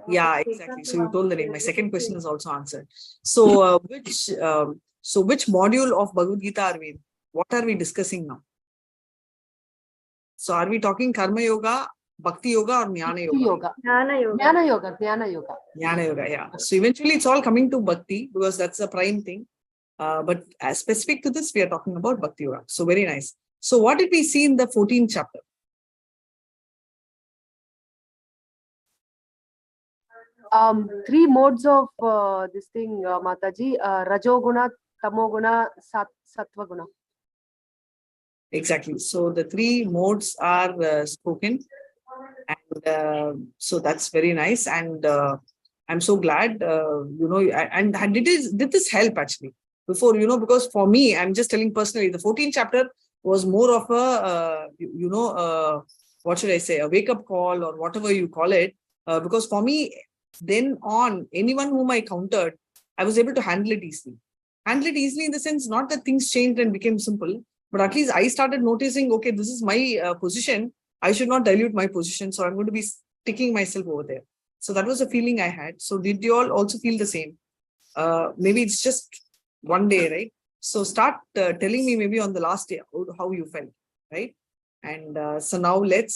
Yeah, exactly. So you told the name. My second question is also answered. So which module of Bhagavad Gita are we in? What are we discussing now? So are we talking Karma Yoga, Bhakti Yoga, or Jnana Yoga? Jnana Yoga. Jnana Yoga, yeah. So eventually it's all coming to Bhakti because that's the prime thing. But as specific to this, we are talking about Bhakti Yoga. So very nice. So what did we see in the 14th chapter? Three modes of this thing, Mataji: Rajoguna, Tamoguna, Sattva-guna. Exactly. So the three modes are spoken, and so that's very nice. And I'm so glad, and did this help actually before, because for me, I'm just telling personally, the 14th chapter was more of a, what should I say, a wake-up call or whatever you call it, because for me, then on, anyone whom I countered, I was able to handle it easily. Handle it easily in the sense, not that things changed and became simple, but at least I started noticing, okay, this is my position. I should not dilute my position. So I'm going to be sticking myself over there. So that was a feeling I had. So did you all also feel the same? Maybe it's just one day, right? So start telling me maybe on the last day how you felt, right? And so now let's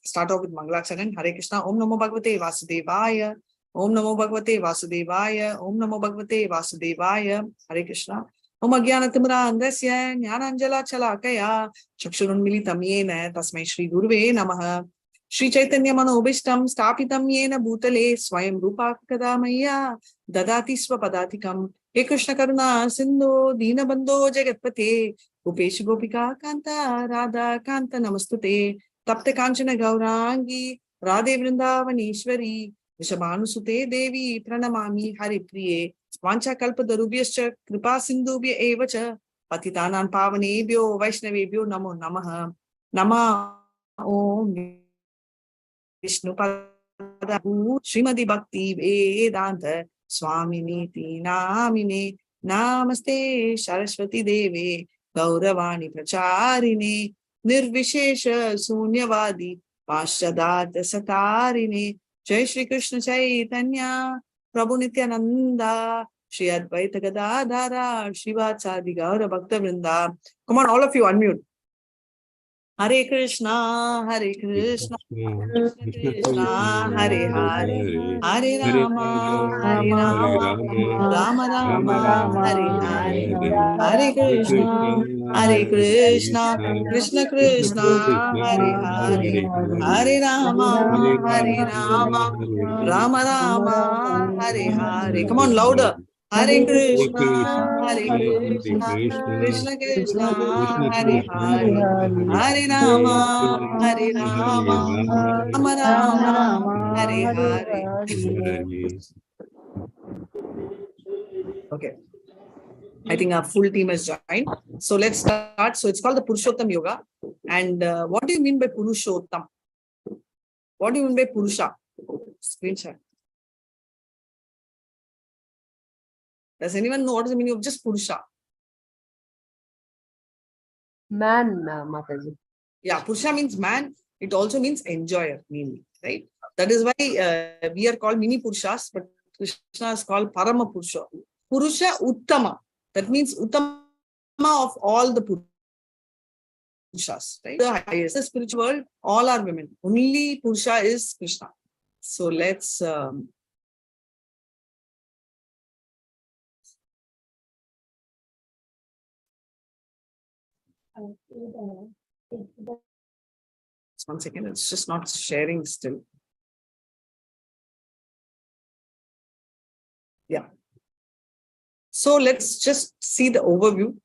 start off with Mangalacharan. Hare Krishna. Om Namo Bhagavate Vasudevaya. Om Namo Bhagavate Vasudevaya. Om Namo Bhagavate Vasudevaya. Hare Krishna. Om Ajnanatimra Andasya Jnananjala Chalakaya Chakshurunmilitam Yena Tasmai Shri Guruve Namaha Shri Chaitanya Manobishtam Stapitam Yena Bhutale Swayam Rupa Kadamaya Dadati Swapadhatikam He Krishna Karuna Sindhu Dina Bandho Jagatpate Upesh Gopika Kanta Radha Kanta Namastute Tapte Kanchana Gaurangi Radhe Vrindavanishwari Vishabhanusute Devi Pranamami Hari Priye Vancha Kalpadarubhyascha Kripa Sindhubhya Evacha Patitanam Pavanebhyo Vaishnavebhyo Namo Namaha Nama Om Vishnu Padabu Srimadi Bhakti Vedanta Swaminiti Namine Namaste Saraswati Deve Gauravani Pracharine Nirvishesha Sunyavadi Pashadata Satarine Jai Shri Krishna Chaitanya Prabhu Nityananda Shri Advaita Gadadhara Shrivatsadi Gaura Bhakta Vrinda. Come on, all of you, unmute. Hare Krishna, Hare Krishna, Krishna Krishna, Hare Hare, Hare Rama, Hare Rama, Rama Rama, Hare Hare, Hare Krishna, Hare Krishna, Krishna Krishna, Hare Hare, Hare Rama, Hare Rama, Rama Rama, Hare Hare. Come on, louder. Hare Krishna, Hare Krishna, Krishna Krishna, Hare Hare, Hare Rama, Hare Rama, Rama Rama, Hare Hare. Okay. I think our full team has joined. So let's start. So it's called the Purushottam Yoga. And what do you mean by Purushottam? What do you mean by Purusha? Screenshot. Does anyone know what is the meaning of just Purusha? Man, Mataji. Yeah, Purusha means man. It also means enjoyer, mainly, right? That is why we are called mini Purushas, but Krishna is called Parama Purusha. Purusha Uttama. That means Uttama of all the Purushas, right? The highest, the spiritual world, all are women. Only Purusha is Krishna. So let's one second, it's just not sharing still. Yeah. So let's just see the overview.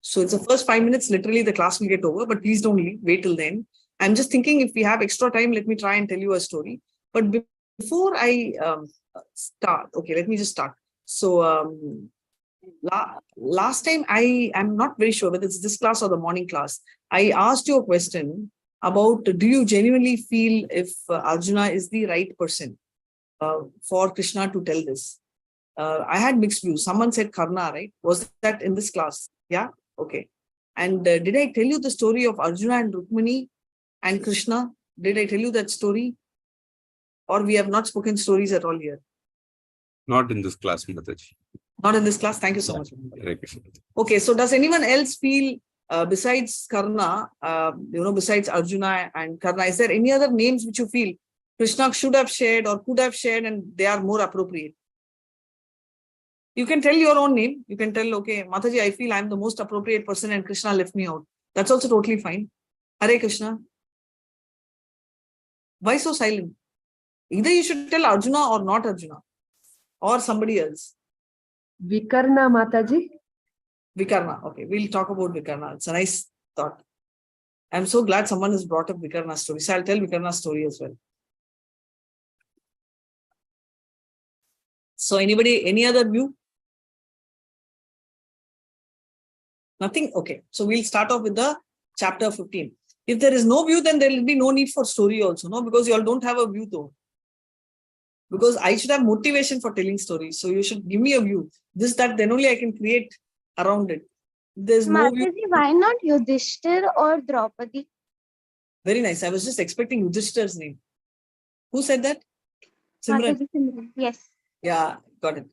So it's the first 5 minutes, literally the class will get over, but please don't leave, wait till then. I'm just thinking if we have extra time, let me try and tell you a story. But before I start, okay, let me just start. So last time, I'm not very sure whether it's this class or the morning class. I asked you a question about, do you genuinely feel if Arjuna is the right person for Krishna to tell this? I had mixed views. Someone said Karna, right? Was that in this class? Yeah? Okay. And did I tell you the story of Arjuna and Rukmini and Krishna? Did I tell you that story? Or we have not spoken stories at all here? Not in this class, Mataji. Not in this class. Thank you so much. Hare Krishna. Okay, so does anyone else feel besides Karna, besides Arjuna and Karna, is there any other names which you feel Krishna should have shared or could have shared and they are more appropriate? You can tell your own name. You can tell, okay, Mataji, I feel I'm the most appropriate person and Krishna left me out. That's also totally fine. Hare Krishna. Why so silent? Either you should tell Arjuna or not Arjuna or somebody else. Vikarna Mataji. Vikarna. Okay, we'll talk about Vikarna. It's a nice thought. I'm so glad someone has brought up Vikarna's story. So I'll tell Vikarna's story as well. So anybody, any other view? Nothing? Okay. So we'll start off with the chapter 15. If there is no view, then there will be no need for story also, no? Because you all don't have a view though. Because I should have motivation for telling stories. So you should give me a view. This, that, then only I can create around it. There's no view. Why not Yudhishthir or Draupadi? Very nice. I was just expecting Yudhishthir's name. Who said that? Simran. Mataji Simran. Yes. Yeah, got it.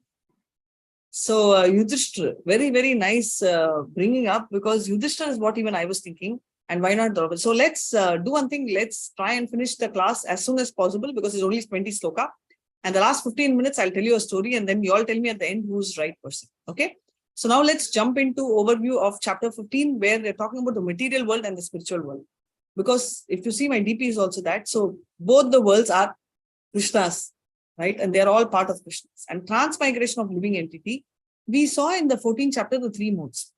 So Yudhishthir, very, very nice bringing up, because Yudhishthir is what even I was thinking. And why not Draupadi? So let's do one thing. Let's try and finish the class as soon as possible, because it's only 20 sloka. And the last 15 minutes, I'll tell you a story, and then you all tell me at the end who's right person. Okay. So now let's jump into overview of chapter 15, where they're talking about the material world and the spiritual world. Because if you see, my DP is also that. So both the worlds are Krishna's, right? And they're all part of Krishna's. And transmigration of living entity, we saw in the 14th chapter, the 3 modes.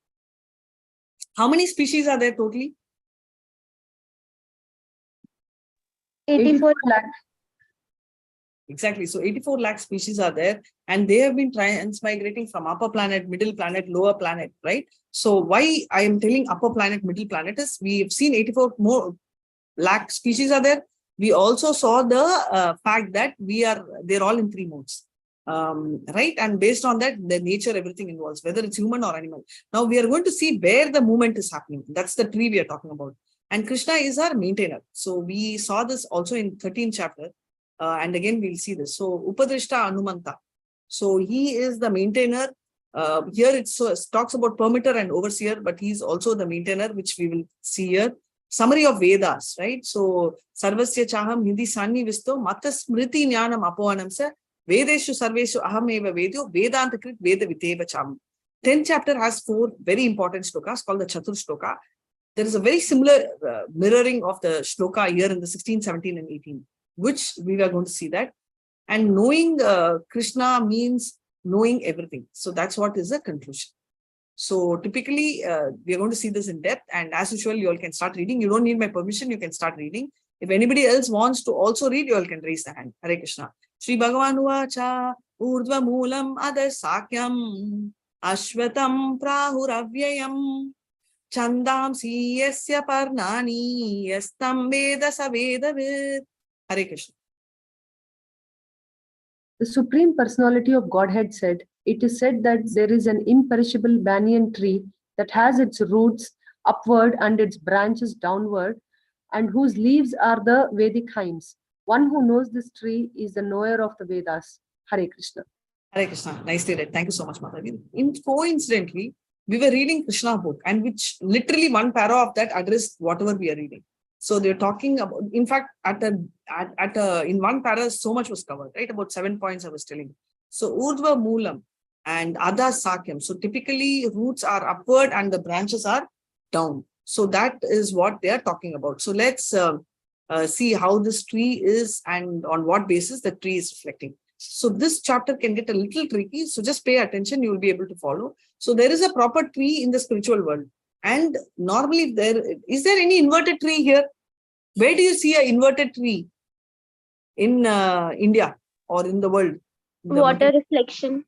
How many species are there totally? 84 lakh. Exactly. So 84 lakh species are there, and they have been transmigrating from upper planet, middle planet, lower planet, right? So why I am telling upper planet, middle planet is we have seen 84 more lakh species are there. We also saw the fact that they're all in 3 modes, right? And based on that, the nature, everything involves, whether it's human or animal. Now we are going to see where the movement is happening. That's the tree we are talking about. And Krishna is our maintainer. So we saw this also in 13th chapter. And again, we'll see this. So Upadrishta Anumanta. So he is the maintainer. Here it talks about permitter and overseer, but he's also the maintainer, which we will see here. Summary of Vedas, right? So Sarvasya Chaham Hindi Sanni Visto Matas Smriti Jnanam Apoanam Sa Vedeshu Sarveshu Aham Eva Vedyo Vedanta Krit Veda Viteva Cham. 10th chapter has 4 very important shlokas called the Chatur Shloka. There is a very similar mirroring of the shloka here in the 16, 17 and 18, which we are going to see that. And knowing Krishna means knowing everything. So that's what is the conclusion. So typically, we are going to see this in depth. And as usual, you all can start reading. You don't need my permission. You can start reading. If anybody else wants to also read, you all can raise the hand. Hare Krishna. Shri Bhagavan Uvacha Urdhva Moolam Adar Sakyam Ashvatam Prahuravyayam Chandamsi Yasya Parnani Yastam Veda Savedavid. Hare Krishna. The Supreme Personality of Godhead said, it is said that there is an imperishable banyan tree that has its roots upward and its branches downward, and whose leaves are the Vedic hymns. One who knows this tree is the knower of the Vedas. Hare Krishna. Hare Krishna. Nicely read. Thank you so much, Mataji. Coincidentally, we were reading Krishna book, and which literally one para of that addressed whatever we are reading. So they're talking about, in fact, in one para, so much was covered, right? About 7 points I was telling. So Urdhva Moolam and Adha Sakyam. So typically roots are upward and the branches are down. So that is what they are talking about. So let's see how this tree is and on what basis the tree is reflecting. So this chapter can get a little tricky. So just pay attention. You will be able to follow. So there is a proper tree in the spiritual world. And normally is there any inverted tree here? Where do you see an inverted tree in India or in the world? Water reflection.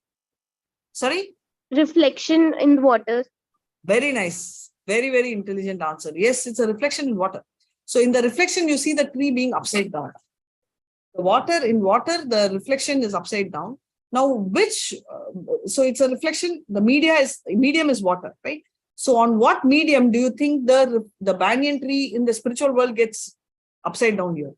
Sorry? Reflection in the water. Very nice. Very, very intelligent answer. Yes, it's a reflection in water. So in the reflection, you see the tree being upside down. In water, the reflection is upside down. Now, so it's a reflection, the medium is water, right? So on what medium do you think the banyan tree in the spiritual world gets upside down here?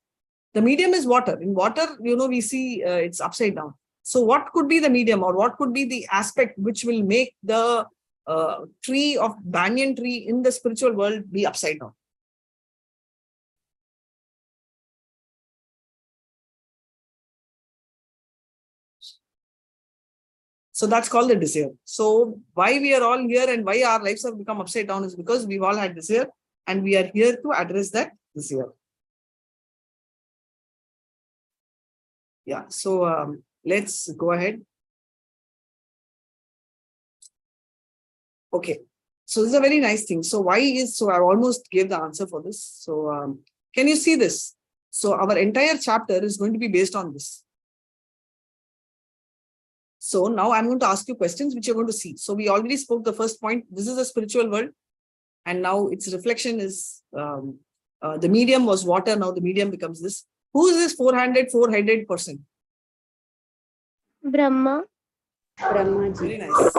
The medium is water. In water, we see it's upside down. So what could be the medium, or what could be the aspect which will make the tree of banyan tree in the spiritual world be upside down? So that's called the desire. So why we are all here and why our lives have become upside down is because we've all had desire, and we are here to address that desire. Yeah, so let's go ahead. Okay, so this is a very nice thing. So I almost gave the answer for this. So can you see this? So our entire chapter is going to be based on this. So now I'm going to ask you questions which you're going to see. So we already spoke the first point. This is a spiritual world. And now its reflection is, the medium was water. Now the medium becomes this. Who is this four-headed person? Brahma. Very nice.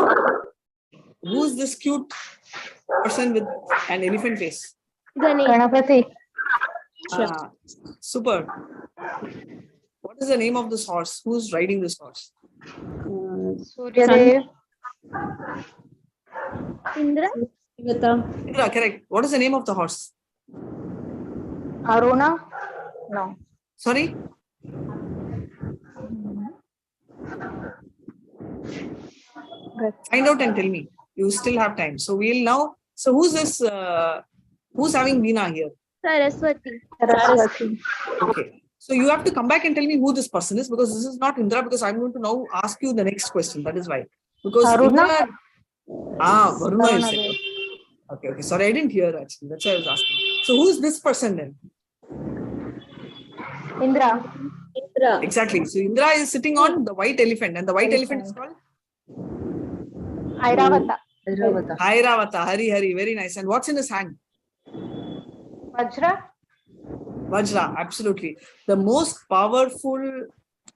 Who is this cute person with an elephant face? Ganesh. Super. What is the name of this horse? Who's riding this horse? Surya. Indra. Indra, correct. What is the name of the horse? Aruna. No. Sorry? Find out and tell me. You still have time. So we'll now. So who's this? Who's having Veena here? Saraswati. Okay. So you have to come back and tell me who this person is, because this is not Indra, because I'm going to now ask you the next question. That is why. Because Indra, Varuna is it. Okay. Sorry, I didn't hear actually. That's why I was asking. So who is this person then? Indra. Exactly. So Indra is sitting on the white elephant, and the white elephant is called Airavata. Airavata. Hari. Very nice. And what's in his hand? Vajra, absolutely. The most powerful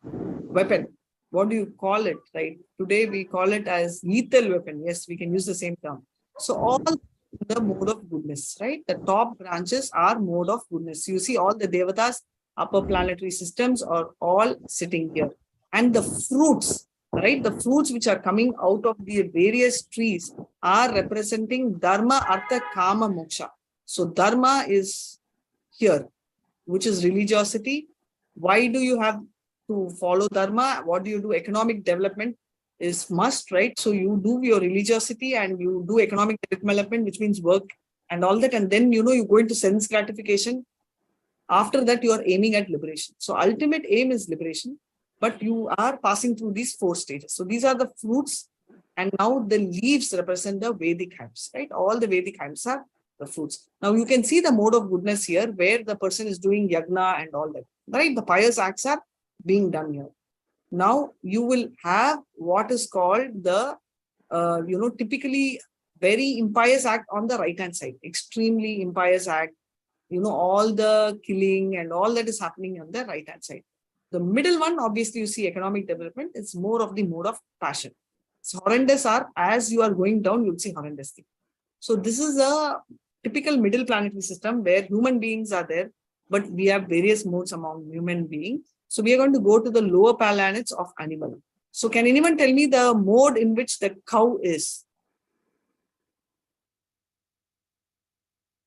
weapon. What do you call it, right? Today we call it as lethal weapon. Yes, we can use the same term. So all the mode of goodness, right? The top branches are mode of goodness. You see all the devatas, upper planetary systems are all sitting here. And the fruits, right? The fruits which are coming out of the various trees are representing Dharma, Artha, Kama, Moksha. So Dharma is here, which is religiosity. Why do you have to follow Dharma? What do you do? Economic development is must, right? So you do your religiosity and you do economic development, which means work and all that. And then, you go into sense gratification. After that, you are aiming at liberation. So ultimate aim is liberation, but you are passing through these 4 stages. So these are the fruits. And now the leaves represent the Vedic hymns, right? All the Vedic hymns are the fruits. Now you can see the mode of goodness here, where the person is doing yagna and all that, right? The pious acts are being done here. Now you will have what is called the, typically very impious act on the right hand side, extremely impious act, all the killing and all that is happening on the right hand side. The middle one, obviously you see economic development, it's more of the mode of passion. So horrendous are, as you are going down, you'll see horrendous thing. So this is a typical middle planetary system where human beings are there, but we have various modes among human beings. So we are going to go to the lower planets of animal. So can anyone tell me the mode in which the cow is?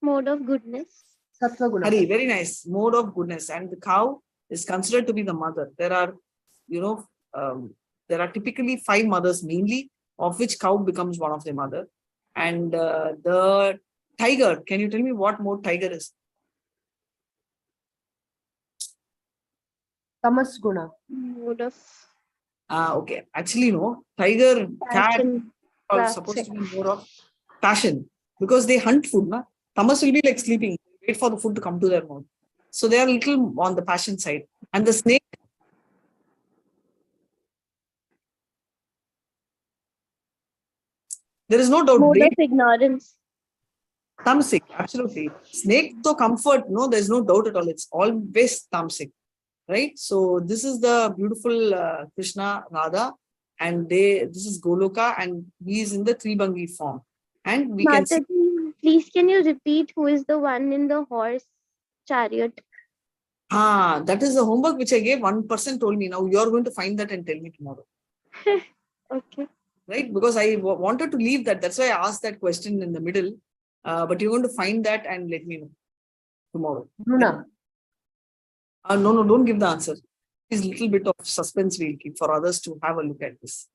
Mode of goodness. Sattva guna. Hari, very nice. Mode of goodness. And the cow is considered to be the mother. There are, there are typically 5 mothers mainly, of which cow becomes one of the mother. And the tiger, can you tell me what mode tiger is? Tamas guna. Mode of Okay. Actually, no. Tiger, cat passion. are supposed to be more of passion, because they hunt food. Na? Tamas will be like sleeping, wait for the food to come to their mouth. So they are a little on the passion side. And the snake, there is no doubt. Mode of ignorance. Tamasic, absolutely. Snake to comfort, no, there's no doubt at all. It's always tamasic, right? So this is the beautiful Krishna Radha, and this is Goloka, and he is in the Tribangi form. And we can see. Mataji, please can you repeat who is the one in the horse chariot? That is the homework which I gave. One person told me, now you're going to find that and tell me tomorrow. Okay. Right? Because I wanted to leave that. That's why I asked that question in the middle. But you're going to find that and let me know tomorrow. Bruna, No, don't give the answer. This little bit of suspense we'll keep for others to have a look at this.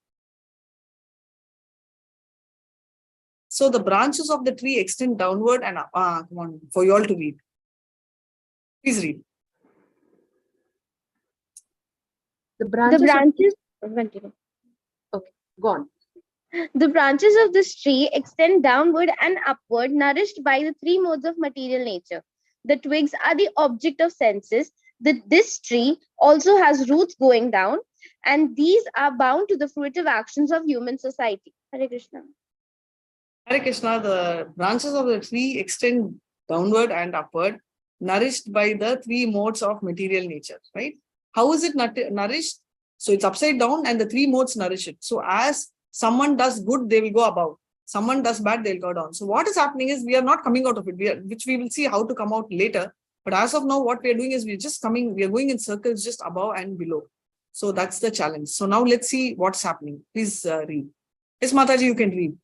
So the branches of the tree extend downward and come on, for you all to read. Please read. the The branches. branches. Continue. Go on. The branches of this tree extend downward and upward, nourished by the three modes of material nature. The twigs are the object of senses. This tree also has roots going down, and these are bound to the fruitive actions of human society. Hare Krishna. Hare Krishna, the branches of the tree extend downward and upward, nourished by the three modes of material nature, right? How is it nourished? So it's upside down and the three modes nourish it. So as someone does good, they will go above. Someone does bad, they'll go down. So what is happening is we are not coming out of it, which we will see how to come out later. But as of now, what we are doing is we are going in circles just above and below. So that's the challenge. So now let's see what's happening. Please read. Yes, Mataji, you can read.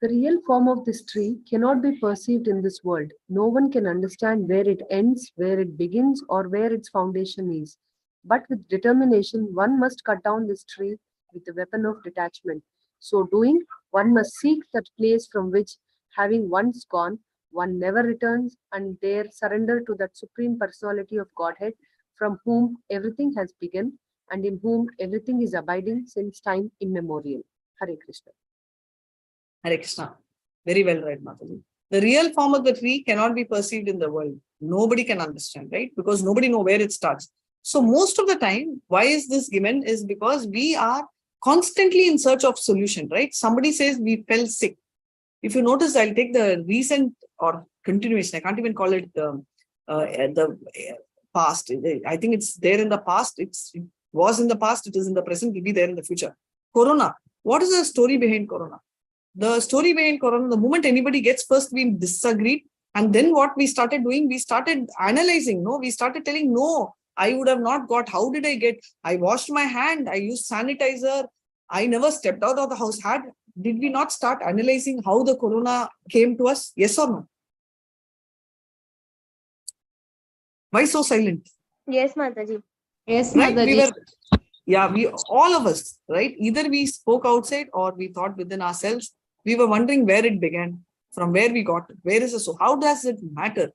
The real form of this tree cannot be perceived in this world. No one can understand where it ends, where it begins, or where its foundation is. But with determination, one must cut down this tree with the weapon of detachment. So doing, one must seek that place from which, having once gone, one never returns, and there surrender to that supreme personality of Godhead from whom everything has begun and in whom everything is abiding since time immemorial. Hare Krishna. Hare Krishna. Very well read, Mataji. The real form of the tree cannot be perceived in the world. Nobody can understand, right? Because nobody knows where it starts. So most of the time, why is this given is because we are constantly in search of solution, right? Somebody says we fell sick. If you notice, I'll take the recent or continuation. I can't even call it the past. I think it's there in the past. It was in the past. It is in the present. It will be there in the future. Corona. What is the story behind Corona? The story behind Corona, the moment anybody gets, first we disagreed. And then what we started doing, we started analyzing. No, we started telling, no, I would have not got. How did I get? I washed my hand. I used sanitizer. I never stepped out of the house. Did we not start analyzing how the Corona came to us? Yes or no? Why so silent? Yes, Mataji. Yes, Right? Mataji. We all of us, right? Either we spoke outside or we thought within ourselves. We were wondering where it began, from where we got it, where is it? So how does it matter?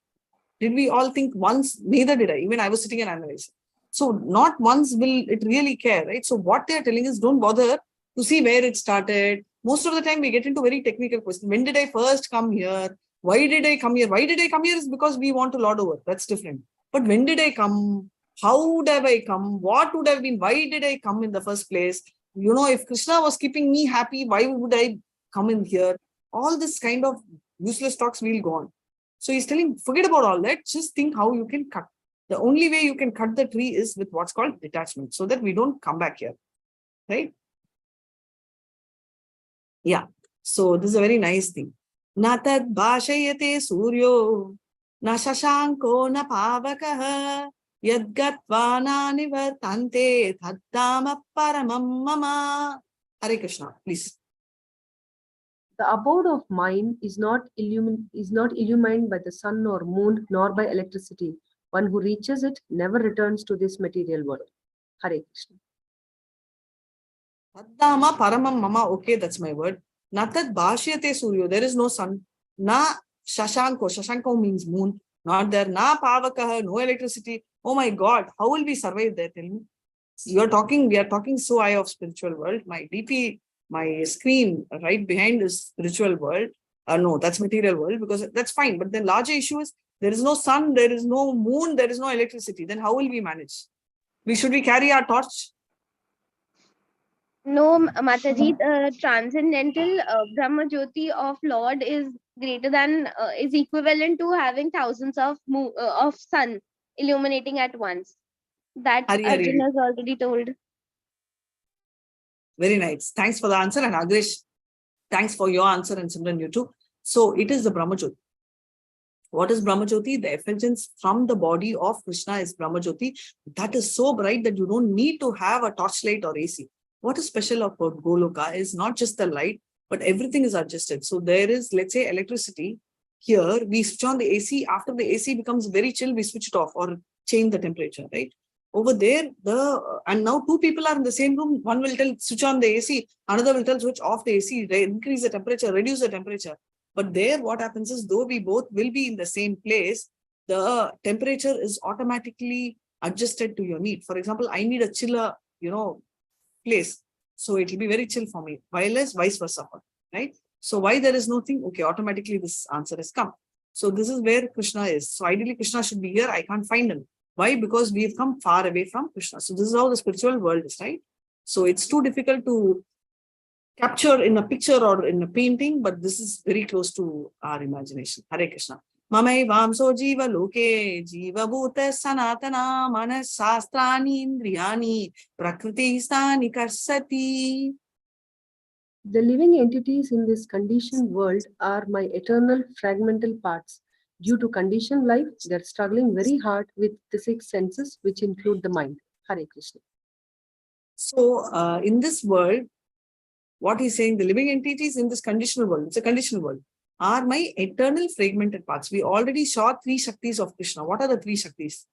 Did we all think once? Neither did I. Even I was sitting and analyzing. So not once will it really care, right? So what they are telling is don't bother to see where it started. Most of the time we get into very technical questions. When did I first come here? Why did I come here? Why did I come here is because we want to lord over. That's different. But when did I come? How would have I come? What would have been? Why did I come in the first place? You know, if Krishna was keeping me happy, why would I come in here? All this kind of useless talks will go on. So he's telling, forget about all that. Just think how you can cut. The only way you can cut the tree is with what's called detachment, so that we don't come back here. Right? Yeah. So this is a very nice thing. Na tad bhashayate suryo, na shashanko na pavakaha, yadgatva nivartante thaddama paramam mama. Hare Krishna, please. The abode of mind is not illumined by the sun nor moon nor by electricity. One who reaches it never returns to this material world. Hare Krishna. Thaddama paramam mama. Okay, that's my word. Na tad bhashyate suryo. There is no sun. Na shashanko. Shashanko means moon. Not there. Na pavakaha. No electricity. Oh my God. How will we survive there? Tell me. We are talking so high of spiritual world. My DP, my screen right behind is spiritual world. No, that's material world, because that's fine. But the larger issue is there is no sun, there is no moon, there is no electricity. Then how will we manage? Should we carry our torch? No, Mataji, the transcendental Brahma Jyoti of Lord is greater than, is equivalent to having thousands of sun illuminating at once. That Hari, Hari. Arjuna has already told. Very nice. Thanks for the answer. And Agresh, thanks for your answer, and Simran, you too. So it is the Brahma Jyoti. What is Brahmajyoti? The effulgence from the body of Krishna is Brahmajyoti. That is so bright that you don't need to have a torchlight or AC. What is special about Goloka is not just the light, but everything is adjusted. So there is, let's say, electricity. Here, we switch on the AC. After the AC becomes very chill, we switch it off or change the temperature, right? Over there, and now two people are in the same room. One will tell switch on the AC, another will tell switch off the AC, increase the temperature, reduce the temperature. But there, what happens is, though we both will be in the same place, the temperature is automatically adjusted to your need. For example, I need a chiller, place. So it will be very chill for me, while as vice versa, right? So why there is no thing? Okay, automatically this answer has come. So this is where Krishna is. So ideally Krishna should be here. I can't find him. Why? Because we've come far away from Krishna. So this is how the spiritual world is, right? So it's too difficult to capture in a picture or in a painting, but this is very close to our imagination. Hare Krishna. Mamai vamso jiva loke jiva bhuta sanatana manas sastrani indriyani prakriti stani karsati. The living entities in this conditioned world are my eternal fragmental parts. Due to conditioned life, they're struggling very hard with the 6 senses, which include the mind. Hare Krishna. So in this world, what he's saying, the living entities in this conditional world, it's a conditional world, are my eternal fragmented parts. We already saw 3 Shaktis of Krishna. What are the 3 Shaktis?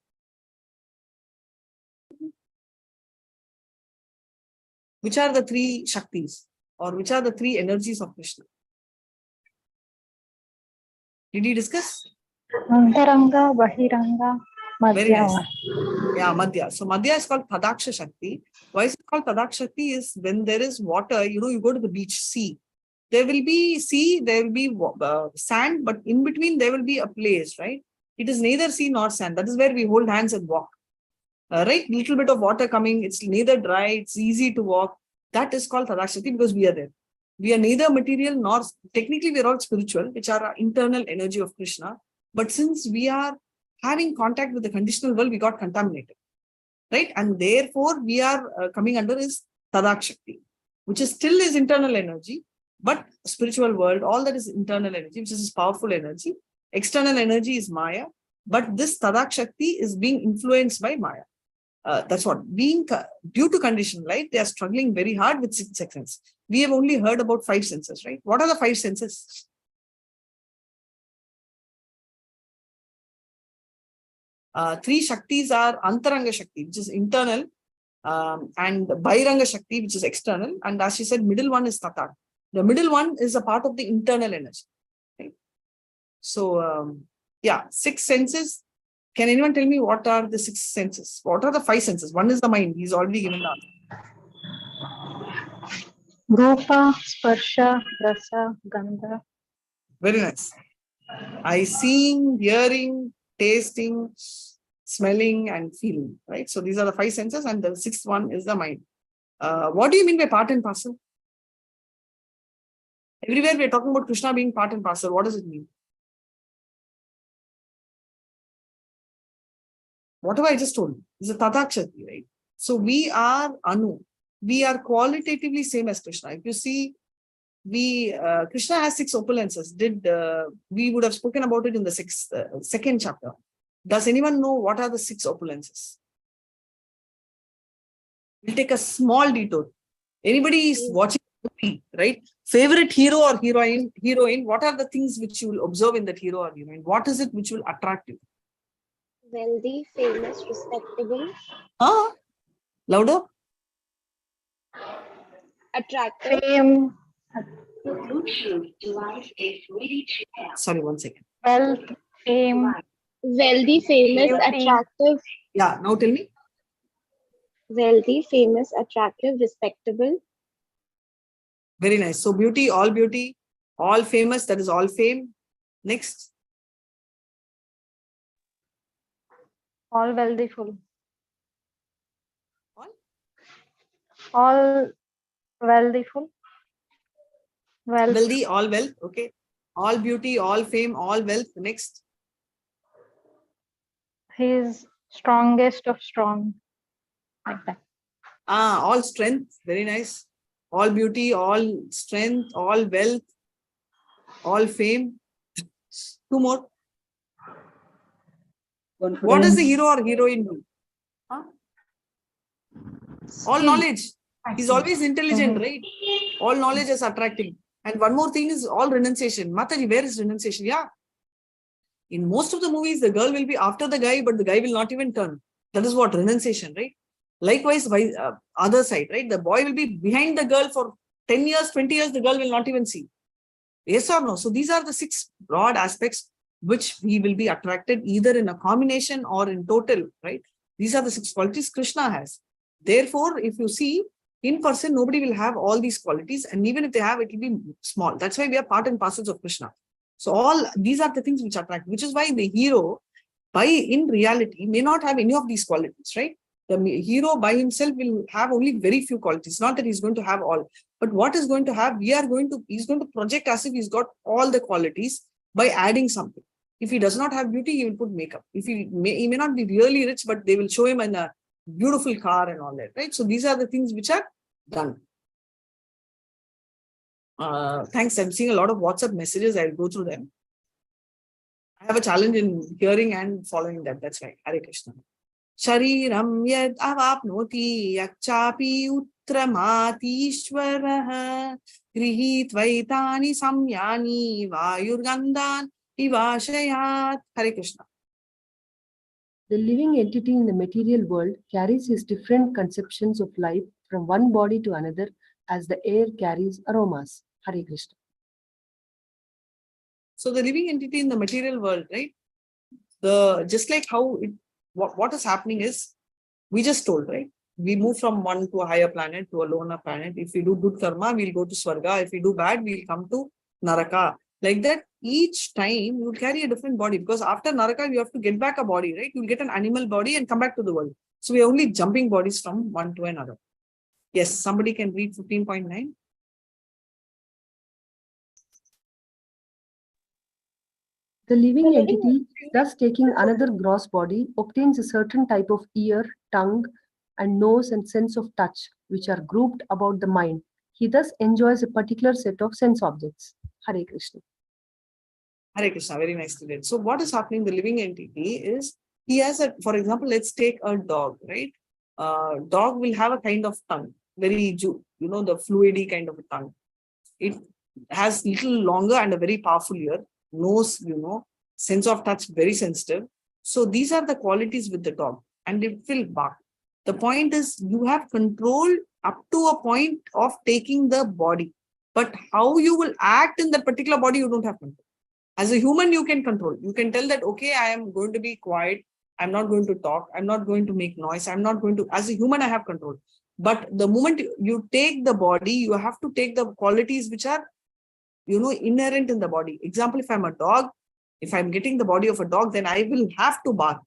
Which are the 3 Shaktis? Or which are the 3 energies of Krishna? Did he discuss? Antaranga, Bahiranga, Very Madhya. nice. Yeah, Madhya. So Madhya is called Tadaksha Shakti. Why is it called Tadaksha Shakti? Is when there is water, you go to the beach, sea. There will be sea, there will be sand, but in between there will be a place, right? It is neither sea nor sand. That is where we hold hands and walk. Right? Little bit of water coming. It's neither dry, it's easy to walk. That is called Tadaksha Shakti because we are there. We are neither material nor, technically we are all spiritual, which are our internal energy of Krishna. But since we are having contact with the conditional world, we got contaminated, right? And therefore, we are coming under is Tadak Shakti, which is still is internal energy, but spiritual world, all that is internal energy, which is powerful energy. External energy is Maya, but this Tadak Shakti is being influenced by Maya. That's what, being due to conditional life, they are struggling very hard with 6 senses. We have only heard about 5 senses, right? What are the 5 senses? Three Shaktis are Antaranga Shakti, which is internal, and Bahiranga Shakti, which is external. And as she said, middle one is Tatak. The middle one is a part of the internal energy. Right? So, yeah, 6 senses. Can anyone tell me what are the 6 senses? What are the 5 senses? One is the mind. He's already given the answer. Rupa, Sparsha, Rasa, Gandha. Very nice. I seeing, hearing, tasting, smelling, and feeling. Right? So these are the 5 senses, and the 6th one is the mind. What do you mean by part and parcel? Everywhere we are talking about Krishna being part and parcel. What does it mean? Whatever I just told you is a Tathakshati, right? So we are Anu. We are qualitatively same as Krishna. If you see, Krishna has 6 opulences. We would have spoken about it in the 2nd chapter. Does anyone know what are the 6 opulences? We'll take a small detour. Anybody is watching the movie, right? Favorite hero or heroine, what are the things which you will observe in that hero or heroine? What is it which will attract you? Wealthy, famous, respectable. Louder? Attractive. Fame, Sorry, 1 second. wealth, fame, Wealthy, famous, Beauty. attractive. Yeah, now tell me. Wealthy, famous, attractive, respectable. Very nice. So beauty, all famous, that is all fame. Next. all wealthyful. All? All wealthyful. Wealth, Wealthy, all wealth. Okay. All beauty, all fame, all wealth. Next. he is strongest of strong. Like that. All strength. Very nice. All beauty, all strength, all wealth, all fame. 2 more. What does the hero or heroine do? Huh? All knowledge. He's always intelligent, right? All knowledge is attracting. And one more thing is all renunciation. Mataji, where is renunciation? Yeah. In most of the movies, the girl will be after the guy, but the guy will not even turn. That is what renunciation, right? Likewise, by other side, right? The boy will be behind the girl for 10 years, 20 years, the girl will not even see. Yes or no? So these are the 6 broad aspects which we will be attracted either in a combination or in total, right? These are the 6 qualities Krishna has. Therefore, if you see, in person, nobody will have all these qualities. And even if they have, it will be small. That's why we are part and parcels of Krishna. So all these are the things which attract, which is why the hero, in reality, may not have any of these qualities, right? The hero by himself will have only very few qualities. Not that he's going to have all. But what is going to have, he's going to project as if he's got all the qualities by adding something. If he does not have beauty, he will put makeup. If he may not be really rich, but they will show him in a beautiful car and all that, right? So these are the things which are done. Thanks. I'm seeing a lot of WhatsApp messages. I'll go through them. I have a challenge in hearing and following that. That's why. Hare Krishna. Shariram yad avapnoti yakchapi uttramati grihitvaitani samyani vayurgandan ivashayat. Hare Krishna. The living entity in the material world carries his different conceptions of life from one body to another as the air carries aromas. Hare Krishna. So the living entity in the material world, right? Just like how what is happening is, we just told, right? We move from one to a higher planet to a lower planet. If we do good karma, we'll go to Swarga. If we do bad, we'll come to Naraka. Like that, each time you will carry a different body, because after Naraka, you have to get back a body, right? You'll get an animal body and come back to the world. So we are only jumping bodies from one to another. Yes, somebody can read 15.9. The living entity, thus taking another gross body, obtains a certain type of ear, tongue, and nose and sense of touch, which are grouped about the mind. He thus enjoys a particular set of sense objects. Hare Krishna. Hare Krishna, very nicely read. So what is happening, the living entity is, he has for example, let's take a dog, right? Dog will have a kind of tongue, very, the fluidy kind of a tongue. It has little longer and a very powerful ear, nose, sense of touch, very sensitive. So these are the qualities with the dog, and it will bark. The point is, you have control up to a point of taking the body, but how you will act in that particular body, you don't have control. As a human, you can control. You can tell that, okay, I am going to be quiet. I'm not going to talk. I'm not going to make noise. I'm not going to, as a human, I have control. But the moment you take the body, you have to take the qualities which are, inherent in the body. Example, if I'm a dog, if I'm getting the body of a dog, then I will have to bark,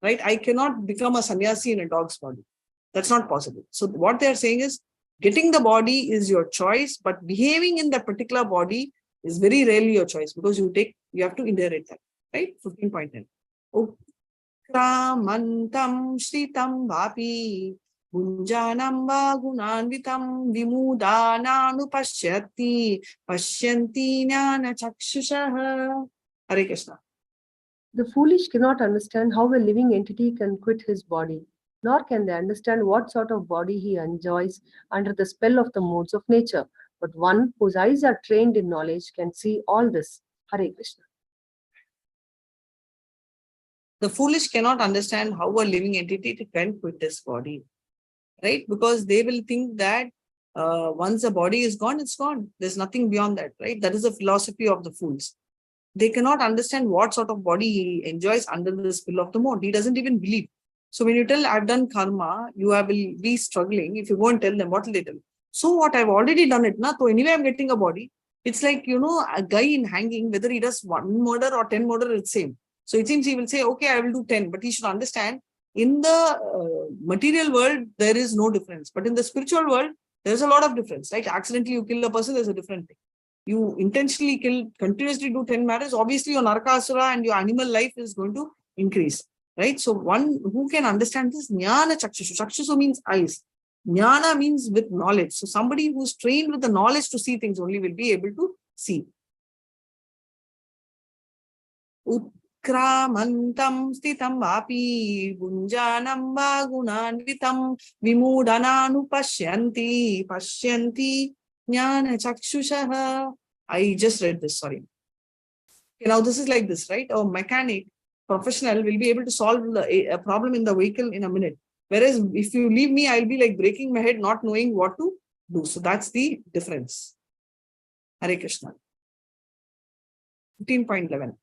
right? I cannot become a sannyasi in a dog's body. That's not possible. So what they're saying is, getting the body is your choice, but behaving in that particular body is very rarely your choice, because you have to inherit that, right? 15.10. Ukramantam shritam vapi Gunjanam va gunanvitam vimudananupasyati pashyanti jnana chakshushaha. Hare Krishna. The foolish cannot understand how a living entity can quit his body, nor can they understand what sort of body he enjoys under the spell of the modes of nature. But one whose eyes are trained in knowledge can see all this. Hare Krishna. The foolish cannot understand how a living entity can quit his body, right? Because they will think that once the body is gone, it's gone. There's nothing beyond that, right? That is the philosophy of the fools. They cannot understand what sort of body he enjoys under the spell of the mode. He doesn't even believe. So when you tell, I've done karma, you will be struggling. If you go and tell them, what will they tell? So what, I've already done it, so anyway I'm getting a body. It's like, a guy in hanging, whether he does 1 murder or 10 murder, it's same. So it seems he will say, okay, I will do 10, but he should understand, in the material world, there is no difference. But in the spiritual world, there's a lot of difference, right? Accidentally you kill a person, there's a different thing. You intentionally continuously do 10 murders, obviously your Narakasura and your animal life is going to increase, right? So one who can understand this, Jnana Chakshushu. Chakshushu means eyes. Jnana means with knowledge. So somebody who's trained with the knowledge to see things only will be able to see. Akramantam stitam vapi gunjanam va gunanvitam vimudananu pashyanti jnana chakshushaha. I just read this, sorry. Okay, now this is like this, right? A mechanic professional will be able to solve a problem in the vehicle in a minute. Whereas if you leave me, I'll be like breaking my head, not knowing what to do. So that's the difference. Hare Krishna. 15.11.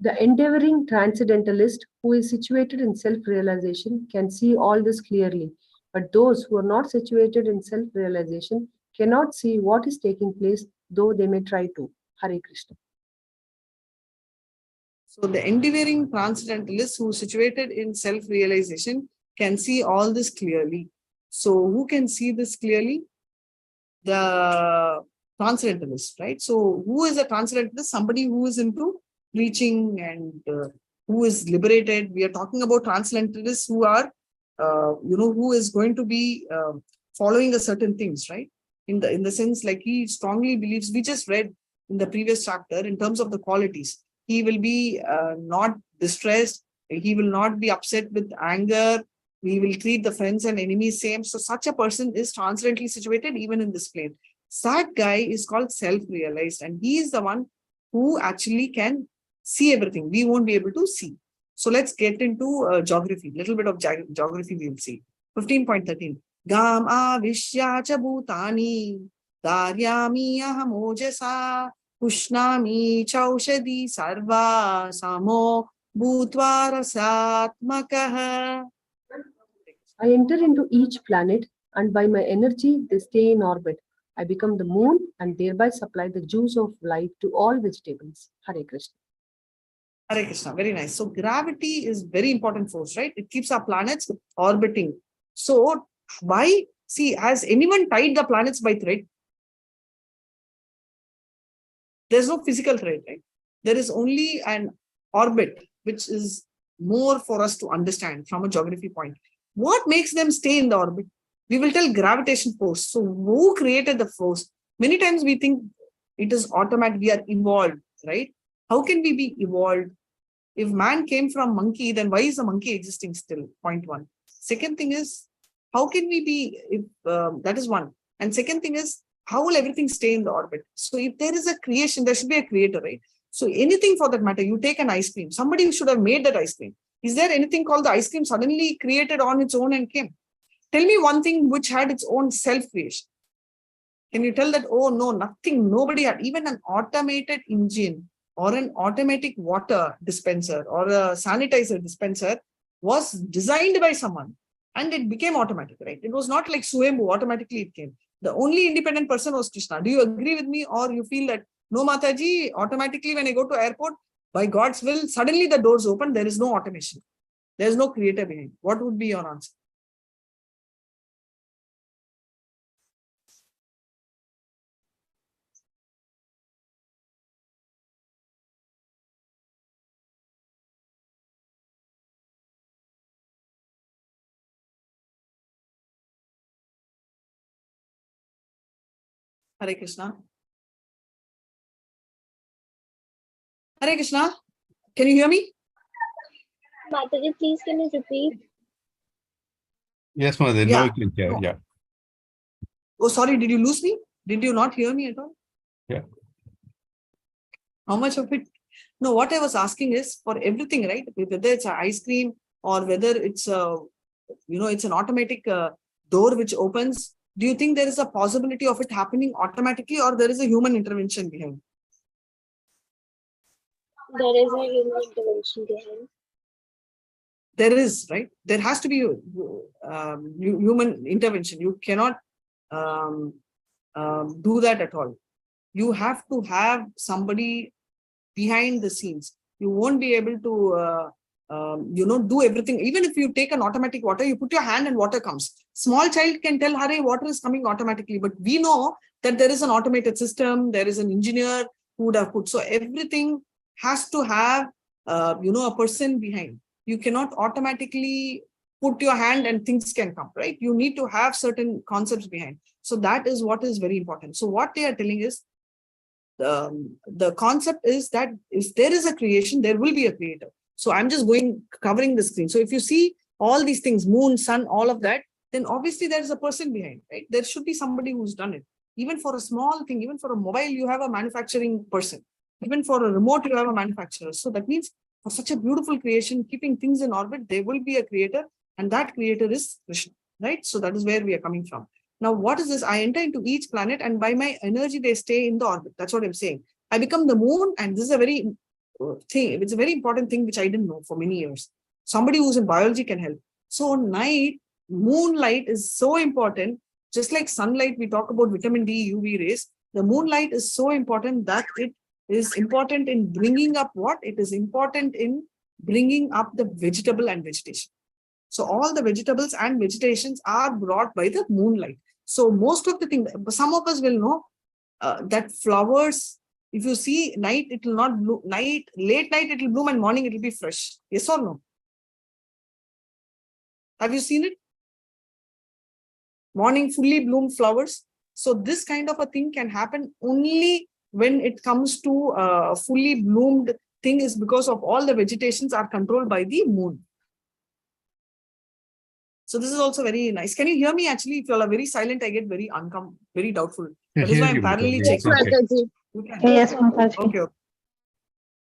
The endeavoring transcendentalist who is situated in self-realization can see all this clearly, but those who are not situated in self-realization cannot see what is taking place, though they may try to. Hare Krishna. So the endeavoring transcendentalist who is situated in self-realization can see all this clearly. So who can see this clearly? The transcendentalist, right? So who is a transcendentalist? Somebody who is into preaching and who is liberated. We are talking about transcendentalists who are, who is going to be following a certain things, right? In the sense, like he strongly believes, we just read in the previous chapter in terms of the qualities. He will be not distressed. He will not be upset with anger. We will treat the friends and enemies same. So such a person is transcendently situated even in this plane. That guy is called self-realized, and he is the one who actually can see everything. We won't be able to see. So let's get into geography. Little bit of geography we will see. 15.13. Gam avishya cha bhutani daryami ahamojasa pushnami chaushadi sarva samo bhutva rasatmakaha. I enter into each planet, and by my energy they stay in orbit. I become the moon and thereby supply the juice of life to all vegetables. Hare Krishna. Hare Krishna, very nice. So gravity is very important force, right? It keeps our planets orbiting. So why, see, has anyone tied the planets by thread? There's no physical thread, right? There is only an orbit, which is more for us to understand from a geography point. What makes them stay in the orbit? We will tell gravitation force. So who created the force? Many times we think it is automatic, we are evolved, right? How can we be evolved? If man came from monkey, then why is the monkey existing still? Point one. Second thing is, how can we be, if that is one. And second thing is, how will everything stay in the orbit? So if there is a creation, there should be a creator, right? So anything for that matter, you take an ice cream, somebody should have made that ice cream. Is there anything called the ice cream suddenly created on its own and came? Tell me one thing which had its own self-creation. Can you tell that? Oh, no, nothing, nobody had. Even an automated engine or an automatic water dispenser or a sanitizer dispenser was designed by someone and it became automatic, right? It was not like Swayambhu, automatically it came. The only independent person was Krishna. Do you agree with me, or you feel that, no, Mataji, automatically when I go to airport, by God's will, suddenly the doors open, there is no automation. There is no creator behind. What would be your answer? Hare Krishna. Hare Krishna. Can you hear me? Mataji, please can you repeat? Yes, Mother. Yeah. No, you can hear. No. Yeah. Oh, sorry. Did you lose me? Did you not hear me at all? Yeah. How much of it? No, what I was asking is for everything, right? Whether it's an ice cream or whether it's a, it's an automatic door which opens. Do you think there is a possibility of it happening automatically, or there is a human intervention behind? There is a human intervention behind. There is, right? There has to be human intervention. You cannot do that at all. You have to have somebody behind the scenes. You won't be able to, do everything. Even if you take an automatic water, you put your hand and water comes. Small child can tell, Hare, water is coming automatically. But we know that there is an automated system. There is an engineer who would have put. So everything has to have, a person behind. You cannot automatically put your hand and things can come, right? You need to have certain concepts behind. So that is what is very important. So what they are telling is, the concept is that if there is a creation, there will be a creator. So I'm just covering the screen. So if you see all these things, moon, sun, all of that, then obviously there is a person behind, right? There should be somebody who's done it. Even for a small thing, even for a mobile, you have a manufacturing person. Even for a remote, you have a manufacturer. So that means for such a beautiful creation, keeping things in orbit, there will be a creator, and that creator is Krishna, right? So that is where we are coming from. Now, what is this? I enter into each planet, and by my energy, they stay in the orbit. That's what I'm saying. I become the moon, and this is a very thing. It's a very important thing which I didn't know for many years. Somebody who's in biology can help. So moonlight is so important. Just like sunlight, we talk about vitamin D, UV rays. The moonlight is so important that it is important in bringing up what? It is important in bringing up the vegetable and vegetation. So all the vegetables and vegetations are brought by the moonlight. So most of the things, some of us will know that flowers, if you see night, it will not bloom. Late night, it will bloom, and morning, it will be fresh. Yes or no? Have you seen it? Morning, fully bloomed flowers. So this kind of a thing can happen only when it comes to fully bloomed thing, is because of all the vegetations are controlled by the moon. So this is also very nice. Can you hear me? Actually, if you all are very silent, I get very very doubtful. That is why I'm parallelly checking. Yes, Mataji. Okay.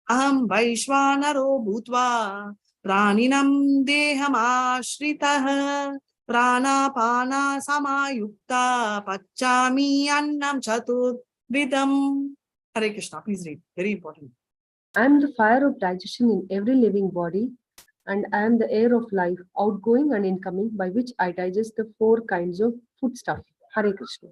Aham Vaishvanaro Bhutva Praninam Deham Ashritah Pranapana Samayukta Pachami Annam Chaturvidam. Hare Krishna, please read. Very important. I am the fire of digestion in every living body, and I am the air of life, outgoing and incoming, by which I digest the 4 kinds of foodstuff. Hare Krishna.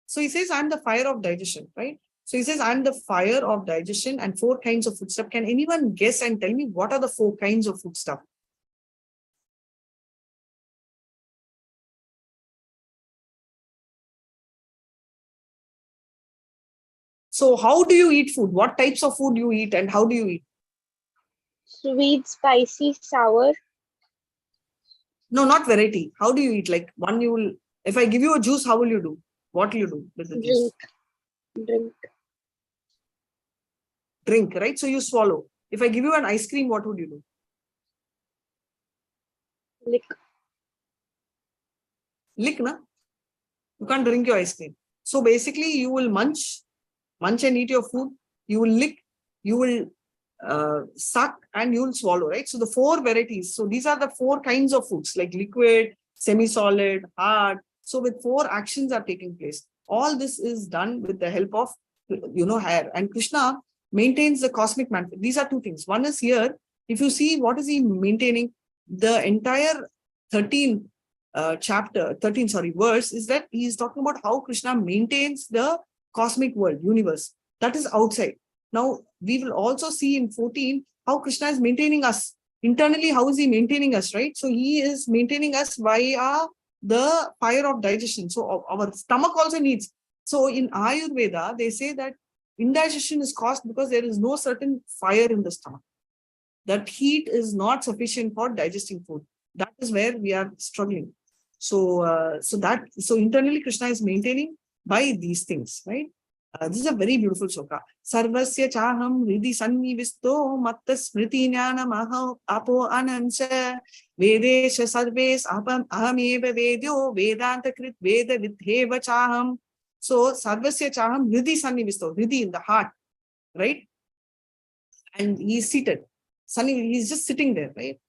So he says, I'm the fire of digestion, right? So he says, I'm the fire of digestion and 4 kinds of foodstuff. Can anyone guess and tell me what are the 4 kinds of foodstuff? So how do you eat food? What types of food you eat and how do you eat? Sweet, spicy, sour. No, not variety. How do you eat? Like one you will, if I give you a juice, how will you do? What will you do with the juice? Drink, right? So you swallow. If I give you an ice cream, what would you do? Lick. Lick, na? You can't drink your ice cream. So basically you will munch and eat your food. You will lick, you will suck, and you will swallow, right? So the 4 varieties. So these are the 4 kinds of foods, like liquid, semi-solid, hard. So with 4 actions are taking place. All this is done with the help of, hair. And Krishna maintains the cosmic manifest. These are 2 things. One is here. If you see, what is he maintaining? The entire 13 verse is that he is talking about how Krishna maintains the cosmic world, universe. That is outside. Now, we will also see in 14 how Krishna is maintaining us. Internally, how is he maintaining us, right? So he is maintaining us via the fire of digestion. So our stomach also needs. So in Ayurveda, they say that indigestion is caused because there is no certain fire in the stomach. That heat is not sufficient for digesting food. That is where we are struggling. So internally Krishna is maintaining by these things, right? This is a very beautiful sloka. Sarvasya chaham hridi sannivisto matta smriti jnanam apo anancha vedesha sarves ahameva vedyo vedanta krit veda vidheva chaham. So sarvasya chaham hridi sannivisto, hridi in the heart, right? And he is seated. He's just sitting there, right?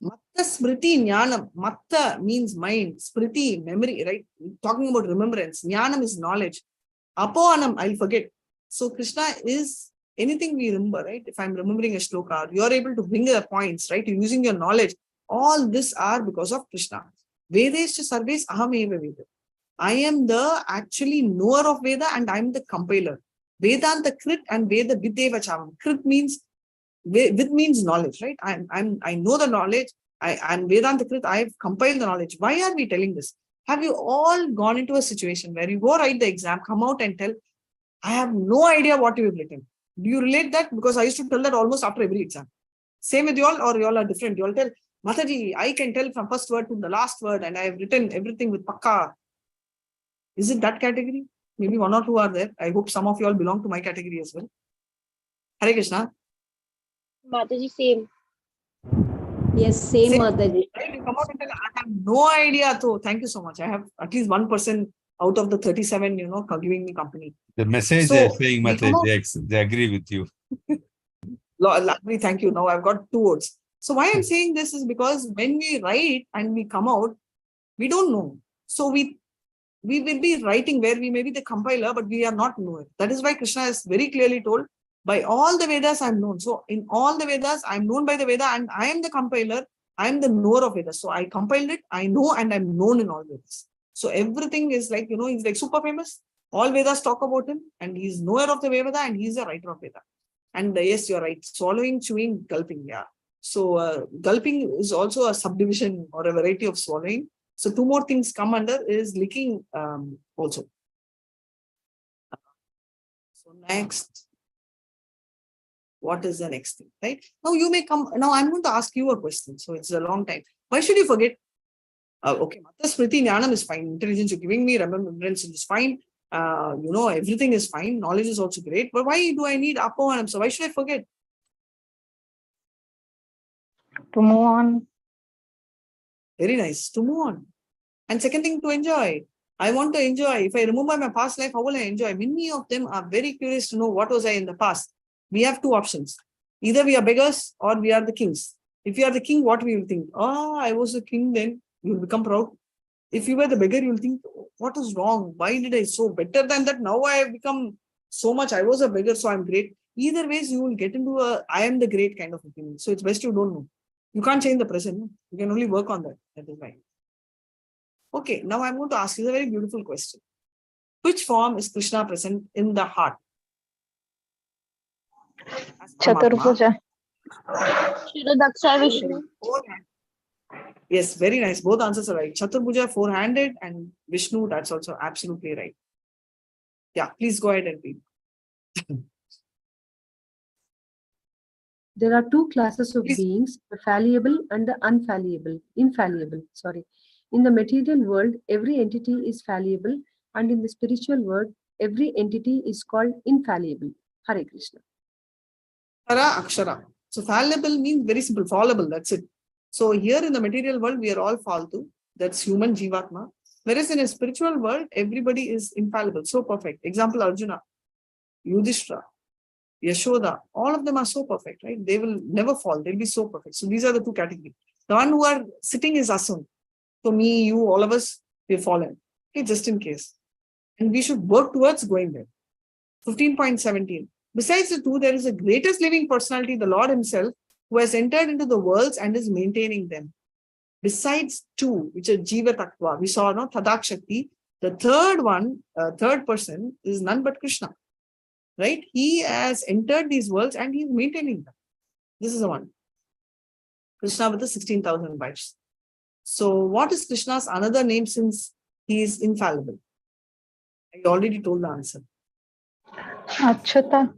Matta smriti jnanam. Matta means mind. Smriti, memory, right? Talking about remembrance. Jnanam is knowledge. Apo anam, I'll forget. So Krishna is anything we remember, right? If I'm remembering a shloka, you're able to bring the points, right? You're using your knowledge. All this are because of Krishna. Vedescha sarves aham eva veda. I am the actually knower of Veda and I'm the compiler. Vedanta krit and Veda videva chavam. Krit means Vid means knowledge, right? I know the knowledge. I'm Vedanta Krit. I've compiled the knowledge. Why are we telling this? Have you all gone into a situation where you go write the exam, come out and tell, I have no idea what you have written? Do you relate that? Because I used to tell that almost after every exam. Same with you all, or you all are different? You all tell, Mataji, I can tell from first word to the last word and I have written everything with pakka. Is it that category? Maybe one or two are there. I hope some of you all belong to my category as well. Hare Krishna. Mataji, same. Yes, same Mataji. Right? You come out and tell, I have no idea. So thank you so much. I have at least one person out of the 37, giving me company. The message So, they're saying, we come Mataji, they agree with you. Lovely, thank you. Now I've got 2 words. So why I'm saying this is because when we write and we come out, we don't know. So we will be writing where we may be the compiler, but we are not known. That is why Krishna is very clearly told, by all the Vedas I'm known. So in all the Vedas, I'm known by the Veda and I am the compiler. I am the knower of Vedas. So I compiled it, I know, and I'm known in all Vedas. So everything is like, he's like super famous. All Vedas talk about him and he's knower of the Veda and he's a writer of Veda. And yes, you're right. Swallowing, chewing, gulping. Yeah. So gulping is also a subdivision or a variety of swallowing. So 2 more things come under is licking also. So next, what is the next thing, right? Now you may come, now I'm going to ask you a question. So it's a long time. Why should you forget? Okay, Mata Smriti Jnanam is fine. Intelligence you're giving me, remembrance is fine. Everything is fine. Knowledge is also great. But why do I need Apohanam? So why should I forget? To move on. Very nice. To move on. And second thing, to enjoy. I want to enjoy. If I remember my past life, how will I enjoy? Many of them are very curious to know what was I in the past. We have 2 options. Either we are beggars or we are the kings. If you are the king, what we will think? Oh, I was the king then. You will become proud. If you were the beggar, you will think, what is wrong? Why did I so better than that? Now I have become so much. I was a beggar, so I'm great. Either ways, you will get into a I am the great kind of opinion. So it's best you don't know. You can't change the present. You can only work on that. That is why. Okay, now I'm going to ask you a very beautiful question. Which form is Krishna present in the heart? Chaturbuja. Shirodaksha Vishnu. Yes, very nice. Both answers are right. Chaturbuja, 4-handed, and Vishnu, that's also absolutely right. Yeah, please go ahead and read. There are 2 classes of Please. beings, the fallible and the infallible. In the material world, every entity is fallible, and in the spiritual world, every entity is called infallible. Hare Krishna. Akshara. So fallible means very simple, fallible, that's it. So here in the material world, we are all faltu. That's human jivatma. Whereas in a spiritual world, everybody is infallible, so perfect. Example, Arjuna, Yudhishthira, Yashoda, all of them are so perfect, right? They will never fall. They'll be so perfect. So these are the 2 categories. The one who are sitting is Asun. So me, you, all of us, we've fallen. Okay, just in case. And we should work towards going there. 15.17. Besides the 2, there is a greatest living personality, the Lord himself, who has entered into the worlds and is maintaining them. Besides 2, which are Jiva Tattva, we saw, no, Tadak Shakti. The third one, third person is none but Krishna. Right? He has entered these worlds and he is maintaining them. This is the one. Krishna with the 16,000 wives. So what is Krishna's another name since he is infallible? I already told the answer. Achyuta.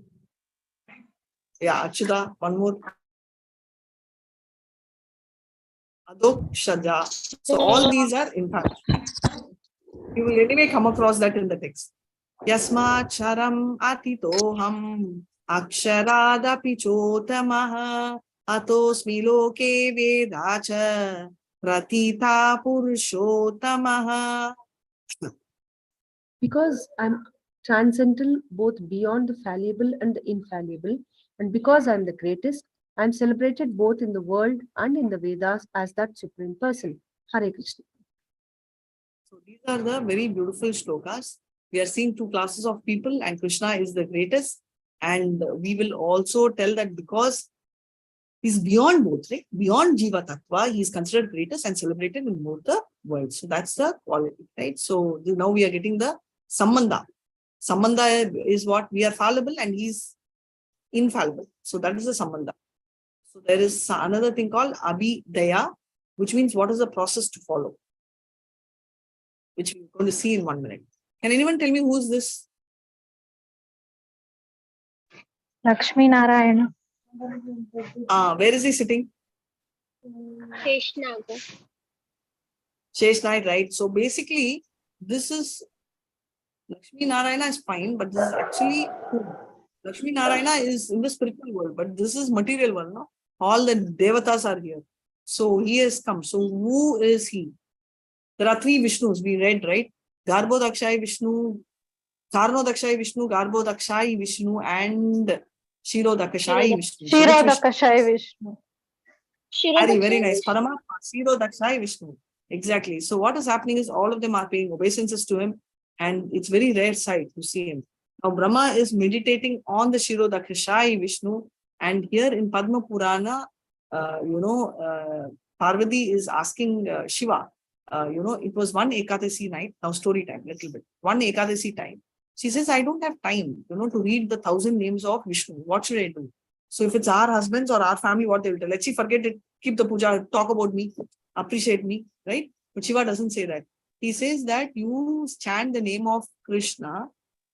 Yeah, Achyuta, one more. Adokshaja. So all these are infallible. You will anyway come across that in the text. Yasma charam atitoham aksharaadapi chotamaha atosmi loke vedacha pratita purushotamaha. Because I'm transcendental, both beyond the fallible and the infallible, and because I'm the greatest, I'm celebrated both in the world and in the Vedas as that supreme person. Hare Krishna. So these are the very beautiful shlokas. We are seeing 2 classes of people and Krishna is the greatest. And we will also tell that because he's beyond both, right? Beyond Jiva Tattva, he is considered greatest and celebrated in both the worlds. So that's the quality, right? So now we are getting the Sambandha. Sambandha is what we are fallible and he's infallible. So that is the Sambandha. So there is another thing called Abhidaya, which means what is the process to follow, which we're going to see in 1 minute. Can anyone tell me who is this? Lakshmi Narayana. Where is he sitting? Sheshnaga. Sheshnag, right? So basically, this is Lakshmi Narayana is fine, but this is actually Lakshmi Narayana is in the spiritual world, but this is material world, no? All the devatas are here. So he has come. So who is he? There are three Vishnus we read, right? Garbhodakshai Vishnu, Karnodakshai Vishnu, Garbhodakshai Vishnu, and Shirodakshai Vishnu. So which Vishnu? Kshirodakashai Vishnu. Very nice. Paramatma, Shirodakshai Vishnu. Exactly. So what is happening is all of them are paying obeisances to him, and it's very rare sight to see him. Now Brahma is meditating on the Shirodakshai Vishnu, and here in Padma Purana, Parvati is asking Shiva. It was one Ekadasi night. Now story time, little bit. One Ekadasi time. She says, I don't have time, to read the 1,000 names of Vishnu. What should I do? So if it's our husbands or our family, what they will tell? Let's see, forget it. Keep the puja. Talk about me. Appreciate me. Right? But Shiva doesn't say that. He says that you chant the name of Krishna,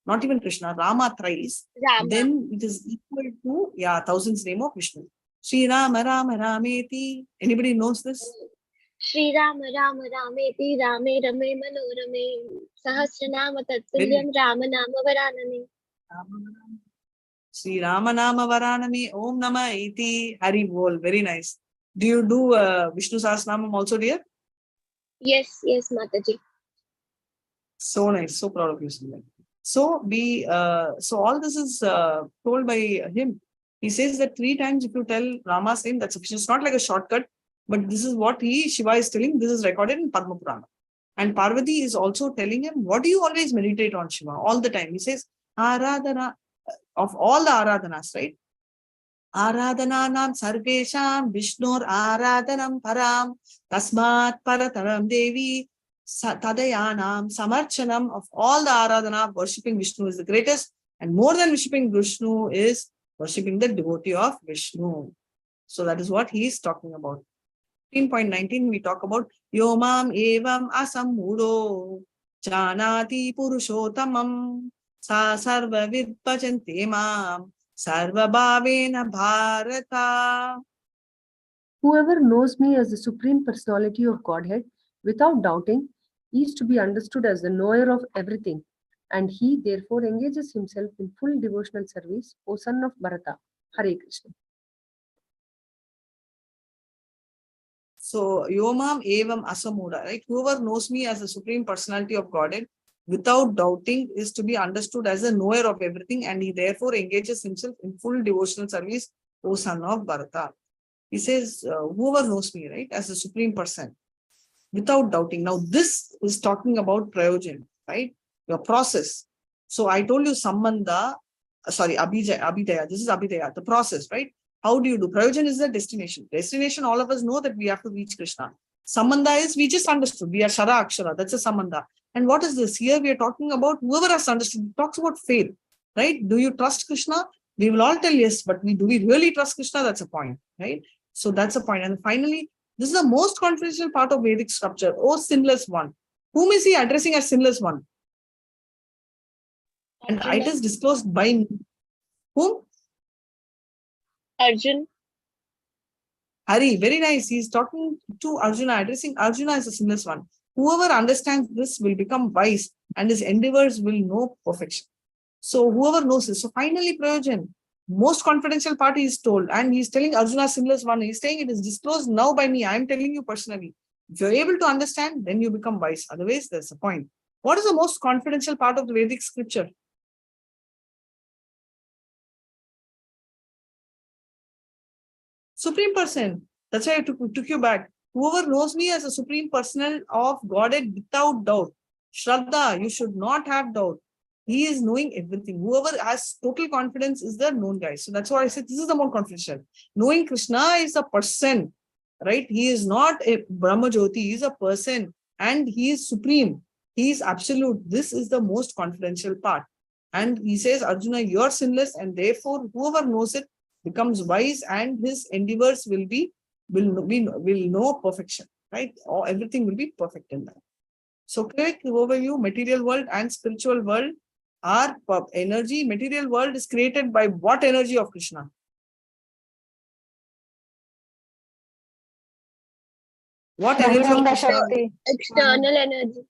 not even Krishna, Rama thrice. Rama. Then it is equal to, 1,000's name of Vishnu. Sri Rama Rama Rameti. Anybody knows this? Shri Rama Rama Rameti Rame Rame Manorame Sahasranama Tatsulyam Rama Nama Varanami. Sri Rama Nama Varanami Om Nama Iti Hari Bol. Very nice. Do you do Vishnu Sahasranamam also, dear? Yes, Mataji. So nice. So proud of you, Sri. So so all this is told by him. He says that 3 times if you tell Rama's name, that's sufficient. It's not like a shortcut, but this is what Shiva is telling. This is recorded in Padma Purana. And Parvati is also telling him, what do you always meditate on, Shiva? All the time. He says, Aradhana, of all the Aradhanas, right? Aradhananam sarvesham Vishnur Aradhanam param tasmat parataram devi tadayanam samarchanam. Of all the Aradhana, worshipping Vishnu is the greatest, and more than worshipping Vishnu is worshipping the devotee of Vishnu. So that is what he is talking about. 15.19 we talk about Yomam evam asammudo janati purushottamam sa sarva vidbhajante mam sarva bhavena bharata. Whoever knows me as the Supreme Personality of Godhead without doubting is to be understood as the knower of everything, and he therefore engages himself in full devotional service, O son of Bharata. Hare Krishna. So, Yomam evam asamuda, right? Whoever knows me as the Supreme Personality of Godhead without doubting is to be understood as a knower of everything, and he therefore engages himself in full devotional service, O son of Bharata. He says, whoever knows me, right, as the Supreme Person without doubting. Now, this is talking about prayojan, right? Your process. So, I told you Sambandha, Abhidaya. This is Abhidaya, the process, right? How do you do? Prayojan is the destination. Destination, all of us know that we have to reach Krishna. Sambandha is, we just understood. We are Shara Akshara. That's a Sambandha. And what is this? Here we are talking about whoever has understood. It talks about faith, right? Do you trust Krishna? We will all tell yes, but do we really trust Krishna? That's a point, right? So that's a point. And finally, this is the most confidential part of Vedic scripture. Oh, sinless one. Whom is he addressing as sinless one? And it is disclosed by me. Whom? Arjun. Hari, very nice. He's talking to Arjuna, addressing Arjuna as a sinless one. Whoever understands this will become wise, and his endeavors will know perfection. So whoever knows this. So finally, Prayojan, most confidential part is told, and he's telling Arjuna sinless one. He's saying it is disclosed now by me. I'm telling you personally. If you're able to understand, then you become wise. Otherwise, there's a point. What is the most confidential part of the Vedic scripture? Supreme Person. That's why I took you back. Whoever knows me as a Supreme Personal of Godhead without doubt. Shraddha, you should not have doubt. He is knowing everything. Whoever has total confidence is the known guy. So that's why I said this is the more confidential. Knowing Krishna is a person, right? He is not a Brahma Jyoti. He is a person, and he is supreme. He is absolute. This is the most confidential part. And he says, Arjuna, you are sinless, and therefore whoever knows it becomes wise, and his endeavors will know perfection, right? Or everything will be perfect in that. So quick overview: material world and spiritual world are energy. Material world is created by what energy of Krishna? What energy of Krishna? External energy.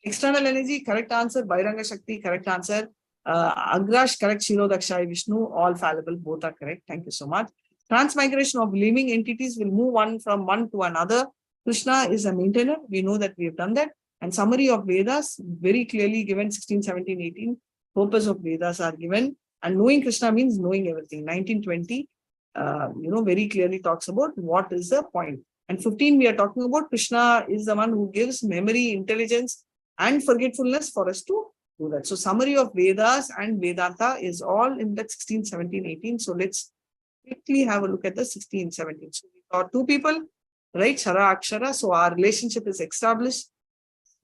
External energy, correct answer. Bairanga Shakti, correct answer. Agrash, correct. Shirodakshai Vishnu, all fallible, both are correct. Thank you so much. Transmigration of living entities will move one from one to another. Krishna is a maintainer. We know that we have done that. And summary of Vedas, very clearly given 16, 17, 18. Purpose of Vedas are given. And knowing Krishna means knowing everything. 1920, very clearly talks about what is the point. And 15, we are talking about Krishna is the one who gives memory, intelligence, and forgetfulness for us to do that. So summary of Vedas and Vedanta is all in that 16, 17, 18. So let's quickly have a look at the 16, 17. So we got two people, right? Shara, Akshara. So our relationship is established.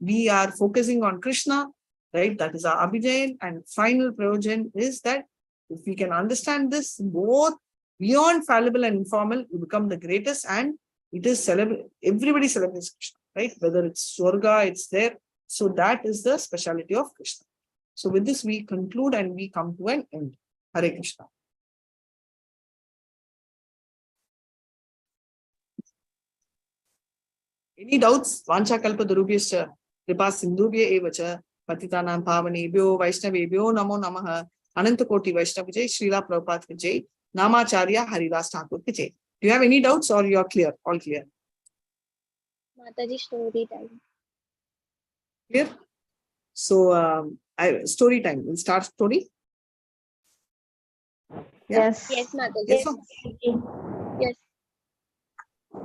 We are focusing on Krishna, right? That is our Abhijayan. And final Prayojan is that if we can understand this, both beyond fallible and informal, we become the greatest, and it is everybody celebrates Krishna, right? Whether it's Swarga, it's there. So that is the speciality of Krishna. So with this, we conclude and we come to an end. Hare Krishna. Any doubts? Vancha kalpa durubhyascha kripa sindhubhya evacha patitanam pavanebhyo vaishnavebhyo namo namaha ananta koti vaishnav jai Srila Prabhupada ki jai Namacharya Haridas Thakur ki jai. Do you have any doubts or you are clear? All clear? Mataji, story time. Clear? So story time. We'll start story. Yeah? Yes, Mataji. Yes, ma'am. Yes.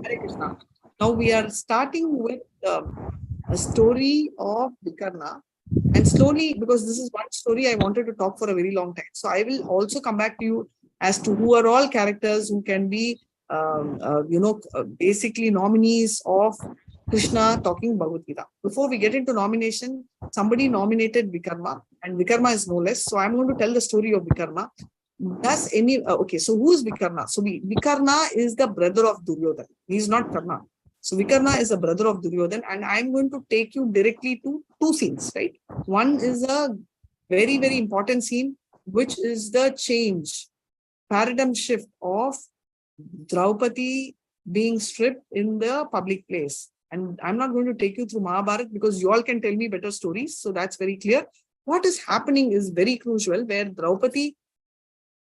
Hare Krishna. Now we are starting with a story of Vikarna. And slowly, because this is one story I wanted to talk for a very long time. So I will also come back to you as to who are all characters who can be, basically nominees of Krishna talking Bhagavad Gita. Before we get into nomination, somebody nominated Vikarma, and Vikarma is no less. So I'm going to tell the story of Vikarma. Does any, okay, so who is Vikarna? So Vikarna is the brother of Duryodhana. He is not Karna. So Vikarna is the brother of Duryodhana, and I'm going to take you directly to two scenes, right? One is a very, very important scene, which is the change, paradigm shift of Draupadi being stripped in the public place. And I'm not going to take you through Mahabharata because you all can tell me better stories. So that's very clear. What is happening is very crucial, where Draupadi,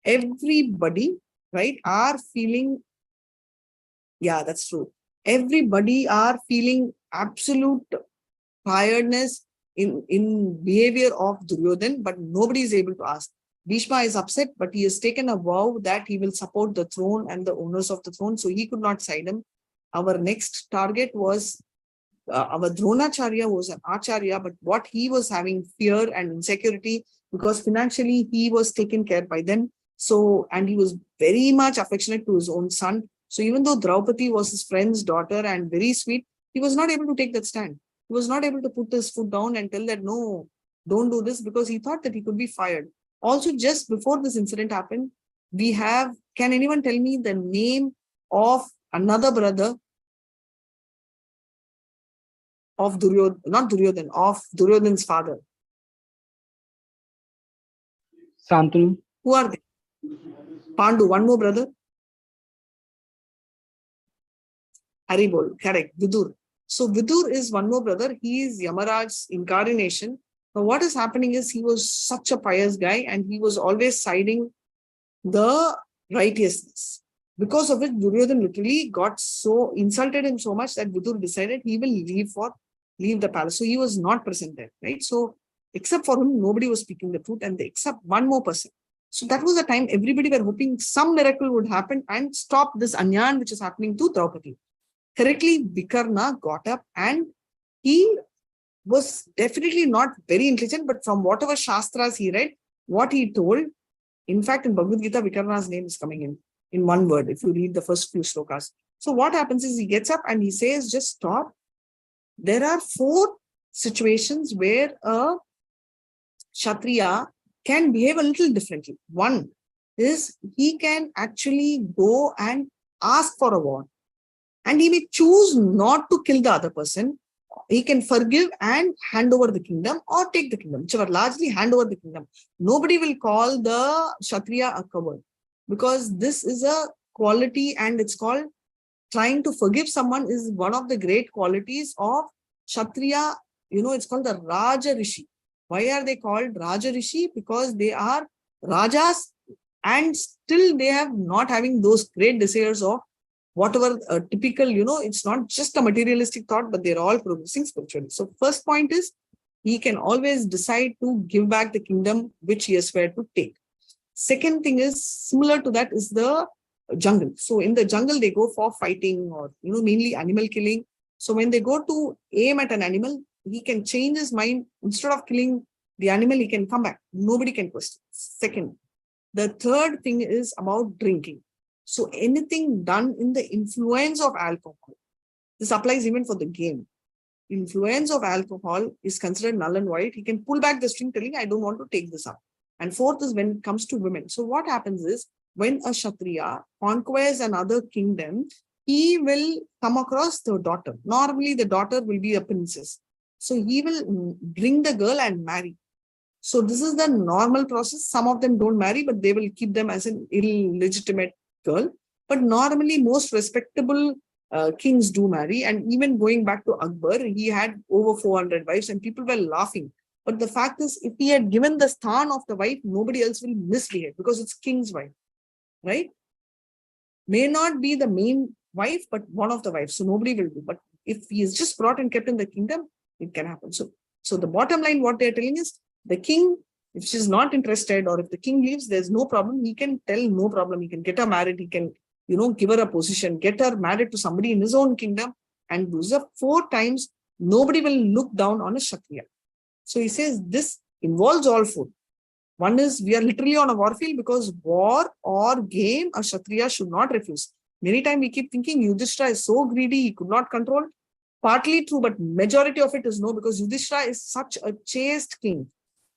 everybody, right, are feeling, yeah, that's true. Everybody are feeling absolute tiredness in behavior of Duryodhana, but nobody is able to ask. Bhishma is upset, but he has taken a vow that he will support the throne and the owners of the throne, so he could not side him. Our next target was our Dronacharya was an Acharya, but what he was having fear and insecurity because financially he was taken care by them. So, and he was very much affectionate to his own son. So even though Draupadi was his friend's daughter and very sweet, he was not able to take that stand. He was not able to put his foot down and tell that, no, don't do this, because he thought that he could be fired. Also, just before this incident happened, we have, can anyone tell me the name of another brother of Duryodhana, not Duryodhana, of Duryodhana's father? Santanu. Who are they? Pandu, one more brother. Haribol, correct, Vidur. So Vidur is one more brother. He is Yamaraj's incarnation. Now what is happening is he was such a pious guy and he was always siding the righteousness. Because of it, Duryodhana literally got so insulted him so much that Vidur decided he will leave the palace. So he was not present there, right? So except for him, nobody was speaking the truth, and except one more person. So that was the time everybody were hoping some miracle would happen and stop this anyan which is happening to Draupadi. Correctly, Vikarna got up and he was definitely not very intelligent, but from whatever Shastras he read, what he told, in fact, in Bhagavad Gita, Vikarna's name is coming in one word, if you read the first few slokas. So what happens is he gets up and he says, just stop. There are 4 situations where a Kshatriya can behave a little differently. One is he can actually go and ask for a war. And he may choose not to kill the other person. He can forgive and hand over the kingdom or take the kingdom, whichever, largely hand over the kingdom. Nobody will call the Kshatriya a coward, because this is a quality, and it's called trying to forgive someone is one of the great qualities of Kshatriya it's called the Raja Rishi. Why are they called Raja Rishi? Because they are Rajas and still they have not having those great desires of whatever typical, it's not just a materialistic thought, but they're all progressing spiritually. So first point is, he can always decide to give back the kingdom which he has swear to take. Second thing is, similar to that is the jungle. So in the jungle, they go for fighting or, mainly animal killing. So when they go to aim at an animal, he can change his mind. Instead of killing the animal, he can come back. Nobody can question. Second. The third thing is about drinking. So anything done in the influence of alcohol, this applies even for the game. Influence of alcohol is considered null and void. He can pull back the string telling, I don't want to take this up. And fourth is when it comes to women. So what happens is, when a Kshatriya conquers another kingdom, he will come across the daughter. Normally the daughter will be a princess. So he will bring the girl and marry. So this is the normal process. Some of them don't marry, but they will keep them as an illegitimate girl. But normally most respectable kings do marry. And even going back to Akbar, he had over 400 wives and people were laughing. But the fact is, if he had given the sthan of the wife, nobody else will misbehave because it's king's wife, right? May not be the main wife, but one of the wives. So nobody will do. But if he is just brought and kept in the kingdom, it can happen. So the bottom line, what they're telling is, the king, if she's not interested or if the king leaves, there's no problem. He can tell no problem. He can get her married. He can, give her a position, get her married to somebody in his own kingdom. And those are 4 times, nobody will look down on a Kshatriya. So he says this involves all 4. One is, we are literally on a war field because war or game, a Kshatriya should not refuse. Many times we keep thinking Yudhishthira is so greedy, he could not control. Partly true, but majority of it is no, because Yudhishthira is such a chaste king.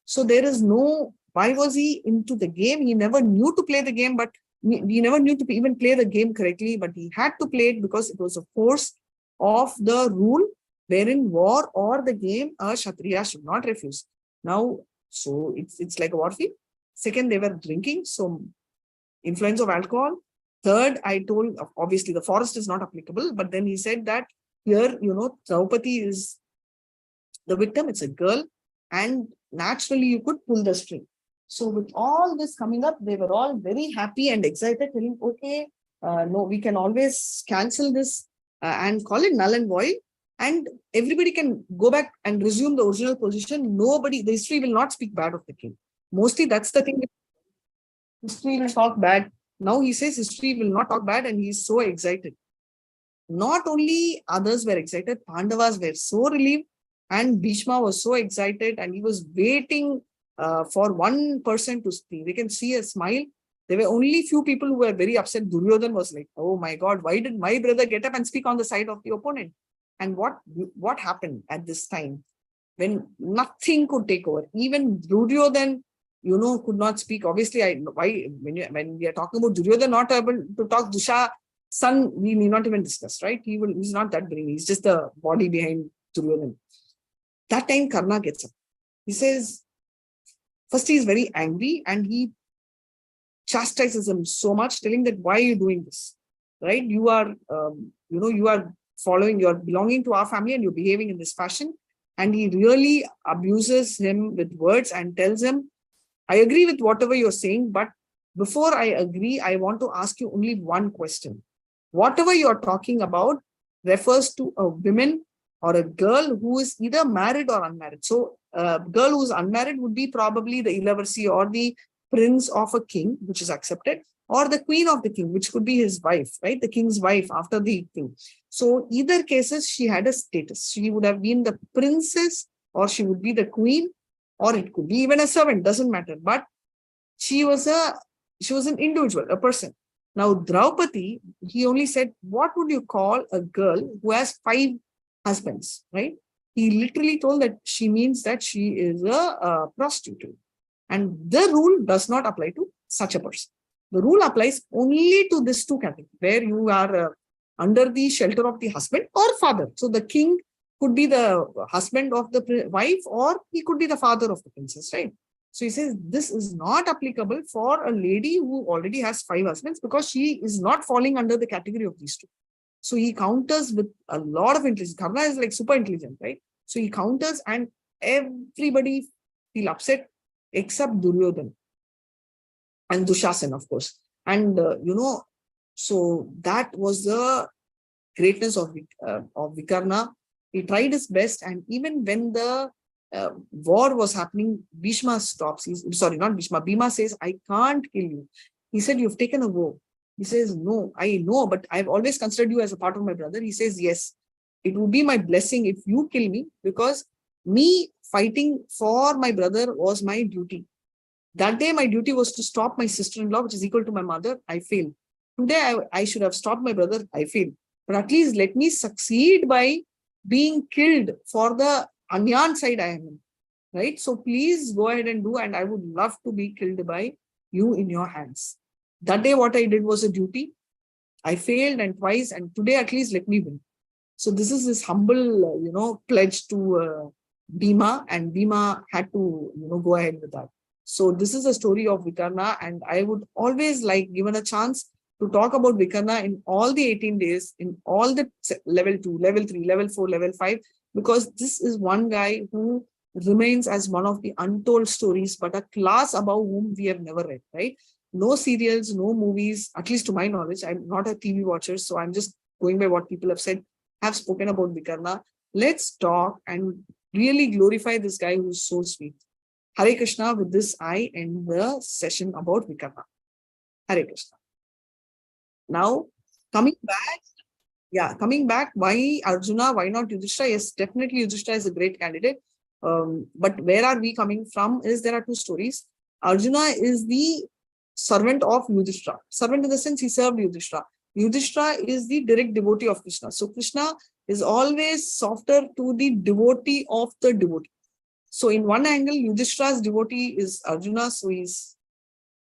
So there is no, why was he into the game? He never knew to play the game, but he never knew to even play the game correctly, but he had to play it because it was a force of the rule, wherein war or the game, a Kshatriya should not refuse. Now, so it's like a war field. Second, they were drinking, so influence of alcohol. Third, I told, obviously the forest is not applicable, but then he said that here, Draupadi is the victim, it's a girl, and naturally you could pull the string. So with all this coming up, they were all very happy and excited, telling, okay, no, we can always cancel this and call it null and void. And everybody can go back and resume the original position. Nobody, the history will not speak bad of the king. Mostly that's the thing. History will talk bad. Now he says history will not talk bad, and he's so excited. Not only others were excited, Pandavas were so relieved, and Bhishma was so excited, and he was waiting for one person to speak. We can see a smile. There were only few people who were very upset. Duryodhan was like, oh my God, why did my brother get up and speak on the side of the opponent? And what happened at this time when nothing could take over? Even Duryodhan, could not speak. Obviously, when we are talking about Duryodhan not able to talk, Dusha, son, we may not even discuss, right? He's not that brainy. He's just the body behind Duryodhan. That time Karna gets up. He says, first he is very angry and he chastises him so much, telling that, why are you doing this? Right? You are, you are following, you're belonging to our family and you're behaving in this fashion. And he really abuses him with words and tells him, I agree with whatever you're saying, but before I agree, I want to ask you only one question. Whatever you're talking about refers to a woman or a girl who is either married or unmarried. So a girl who is unmarried would be probably the Ilavarsi or the prince of a king, which is accepted, or the queen of the king, which could be his wife, right? The king's wife after the king. So either cases, she had a status. She would have been the princess, or she would be the queen, or it could be even a servant, doesn't matter. But she was an individual, a person. Now, Draupadi, he only said, what would you call a girl who has 5 husbands, right? He literally told that she means that she is a prostitute. And the rule does not apply to such a person. The rule applies only to these 2 categories, where you are under the shelter of the husband or father. So the king could be the husband of the wife, or he could be the father of the princess, right? So he says this is not applicable for a lady who already has 5 husbands, because she is not falling under the category of these 2. So he counters with a lot of intelligence. Karna is like super intelligent, right? So he counters and everybody feel upset except Duryodhana and Dushasana, of course. And, so that was the greatness of Vikarna. He tried his best, and even when the war was happening, Bhishma stops. Not Bhishma. Bhima says, I can't kill you. He said, you've taken a vow. He says, no, I know, but I've always considered you as a part of my brother. He says, yes, it would be my blessing if you kill me, because me fighting for my brother was my duty. That day, my duty was to stop my sister-in-law, which is equal to my mother. I failed. Today, I should have stopped my brother. I failed. But at least let me succeed by being killed for the Anyan side I am in. Right? So please go ahead and do, and I would love to be killed by you in your hands. That day, what I did was a duty. I failed and twice, and today at least let me win. So this is this humble, pledge to Bhima, and Bhima had to, go ahead with that. So this is a story of Vikarna, and I would always like, given a chance, to talk about Vikarna in all the 18 days, in all the level 2, level 3, level 4, level 5, because this is one guy who remains as one of the untold stories, but a class above whom we have never read, right? No serials, no movies, at least to my knowledge. I'm not a TV watcher, so I'm just going by what people have said, have spoken about Vikarna. Let's talk and really glorify this guy who's so sweet. Hare Krishna. With this, I end the session about Vikarna. Hare Krishna. Now, coming back, why Arjuna, why not Yudhishthira? Yes, definitely Yudhishthira is a great candidate. But where are we coming from is there are two stories. Arjuna is the servant of Yudhishthira. Servant in the sense he served Yudhishthira. Yudhishthira is the direct devotee of Krishna. So Krishna is always softer to the devotee of the devotee. So in one angle, Yudhishthira's devotee is Arjuna, so he's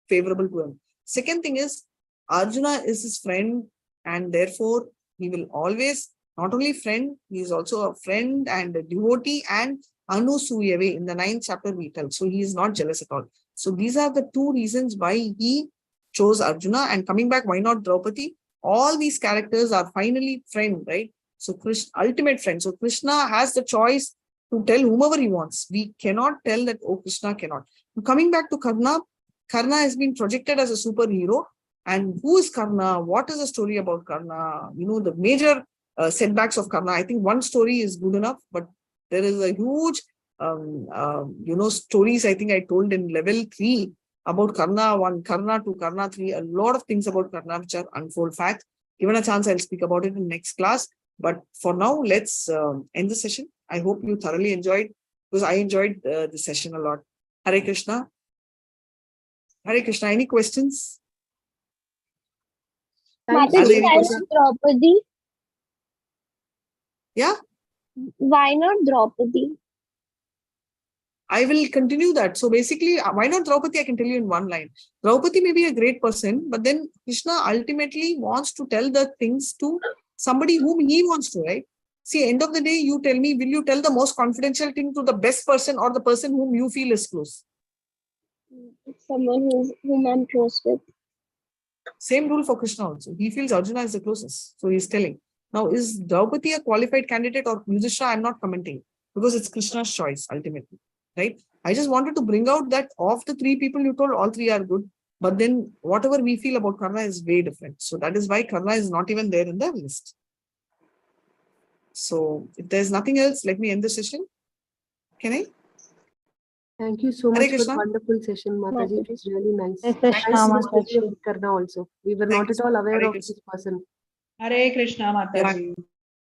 favorable to him. Second thing is, Arjuna is his friend, and therefore he will always, not only friend, he is also a friend and a devotee, and Anusuyave in the 9th chapter we tell. So he is not jealous at all. So these are the two reasons why he chose Arjuna. And coming back, why not Draupadi? All these characters are finally friend, right? So Krishna, ultimate friend. So Krishna has the choice to tell whomever he wants. We cannot tell that, oh, Krishna cannot. Coming back to Karna, Karna has been projected as a superhero. And who is Karna? What is the story about Karna? The major setbacks of Karna. I think one story is good enough, but there is a huge, stories I think I told in level 3 about Karna 1, Karna 2, Karna 3. A lot of things about Karna which are unfold facts. Given a chance, I'll speak about it in next class. But for now, let's end the session. I hope you thoroughly enjoyed, because I enjoyed the session a lot. Hare Krishna. Hare Krishna. Any questions? Mataji, why not Draupadi? Yeah. Why not Draupadi? I will continue that. So basically, why not Draupadi? I can tell you in one line. Draupadi may be a great person, but then Krishna ultimately wants to tell the things to somebody whom he wants to, right? See, end of the day, you tell me, will you tell the most confidential thing to the best person or the person whom you feel is close? Someone whom I'm close with. Same rule for Krishna also. He feels Arjuna is the closest. So he's telling. Now, is Draupadi a qualified candidate or Yudhishthira? I'm not commenting, because it's Krishna's choice ultimately, right? I just wanted to bring out that of the 3 people you told, all 3 are good. But then whatever we feel about Karna is way different. So that is why Karna is not even there in the list. So if there's nothing else, let me end the session. Can I? Thank you so Hare much for Krishna. the wonderful session, Mataji. It was really nice. Hare Thanks Krishna, for the story Mataji. of Karna also. We were Thank not you at so all much. aware Hare of Krishna. this person. Hare Krishna, Mataji.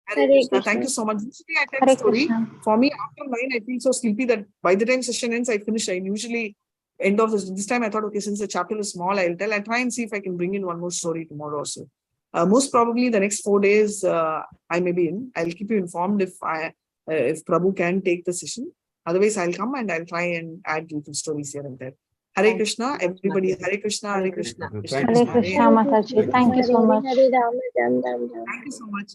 Hare Krishna. Thank you so much. Usually I tell Hare story. Krishna. For me, after 9, I feel so sleepy that by the time session ends, I finish. I usually end of this time. I thought, okay, since the chapter is small, I'll try and see if I can bring in one more story tomorrow also. Most probably the next 4 days I may be in. I'll keep you informed if Prabhu can take the session. Otherwise, I'll come and I'll try and add little stories here and there. Hare Krishna, everybody. Hare Krishna, Hare Krishna. Thank Krishna you. Hare Krishna, Krishna, Hare. Mataji. Thank you so much. Hare Ram, Ram, Ram, Ram. Thank you so much.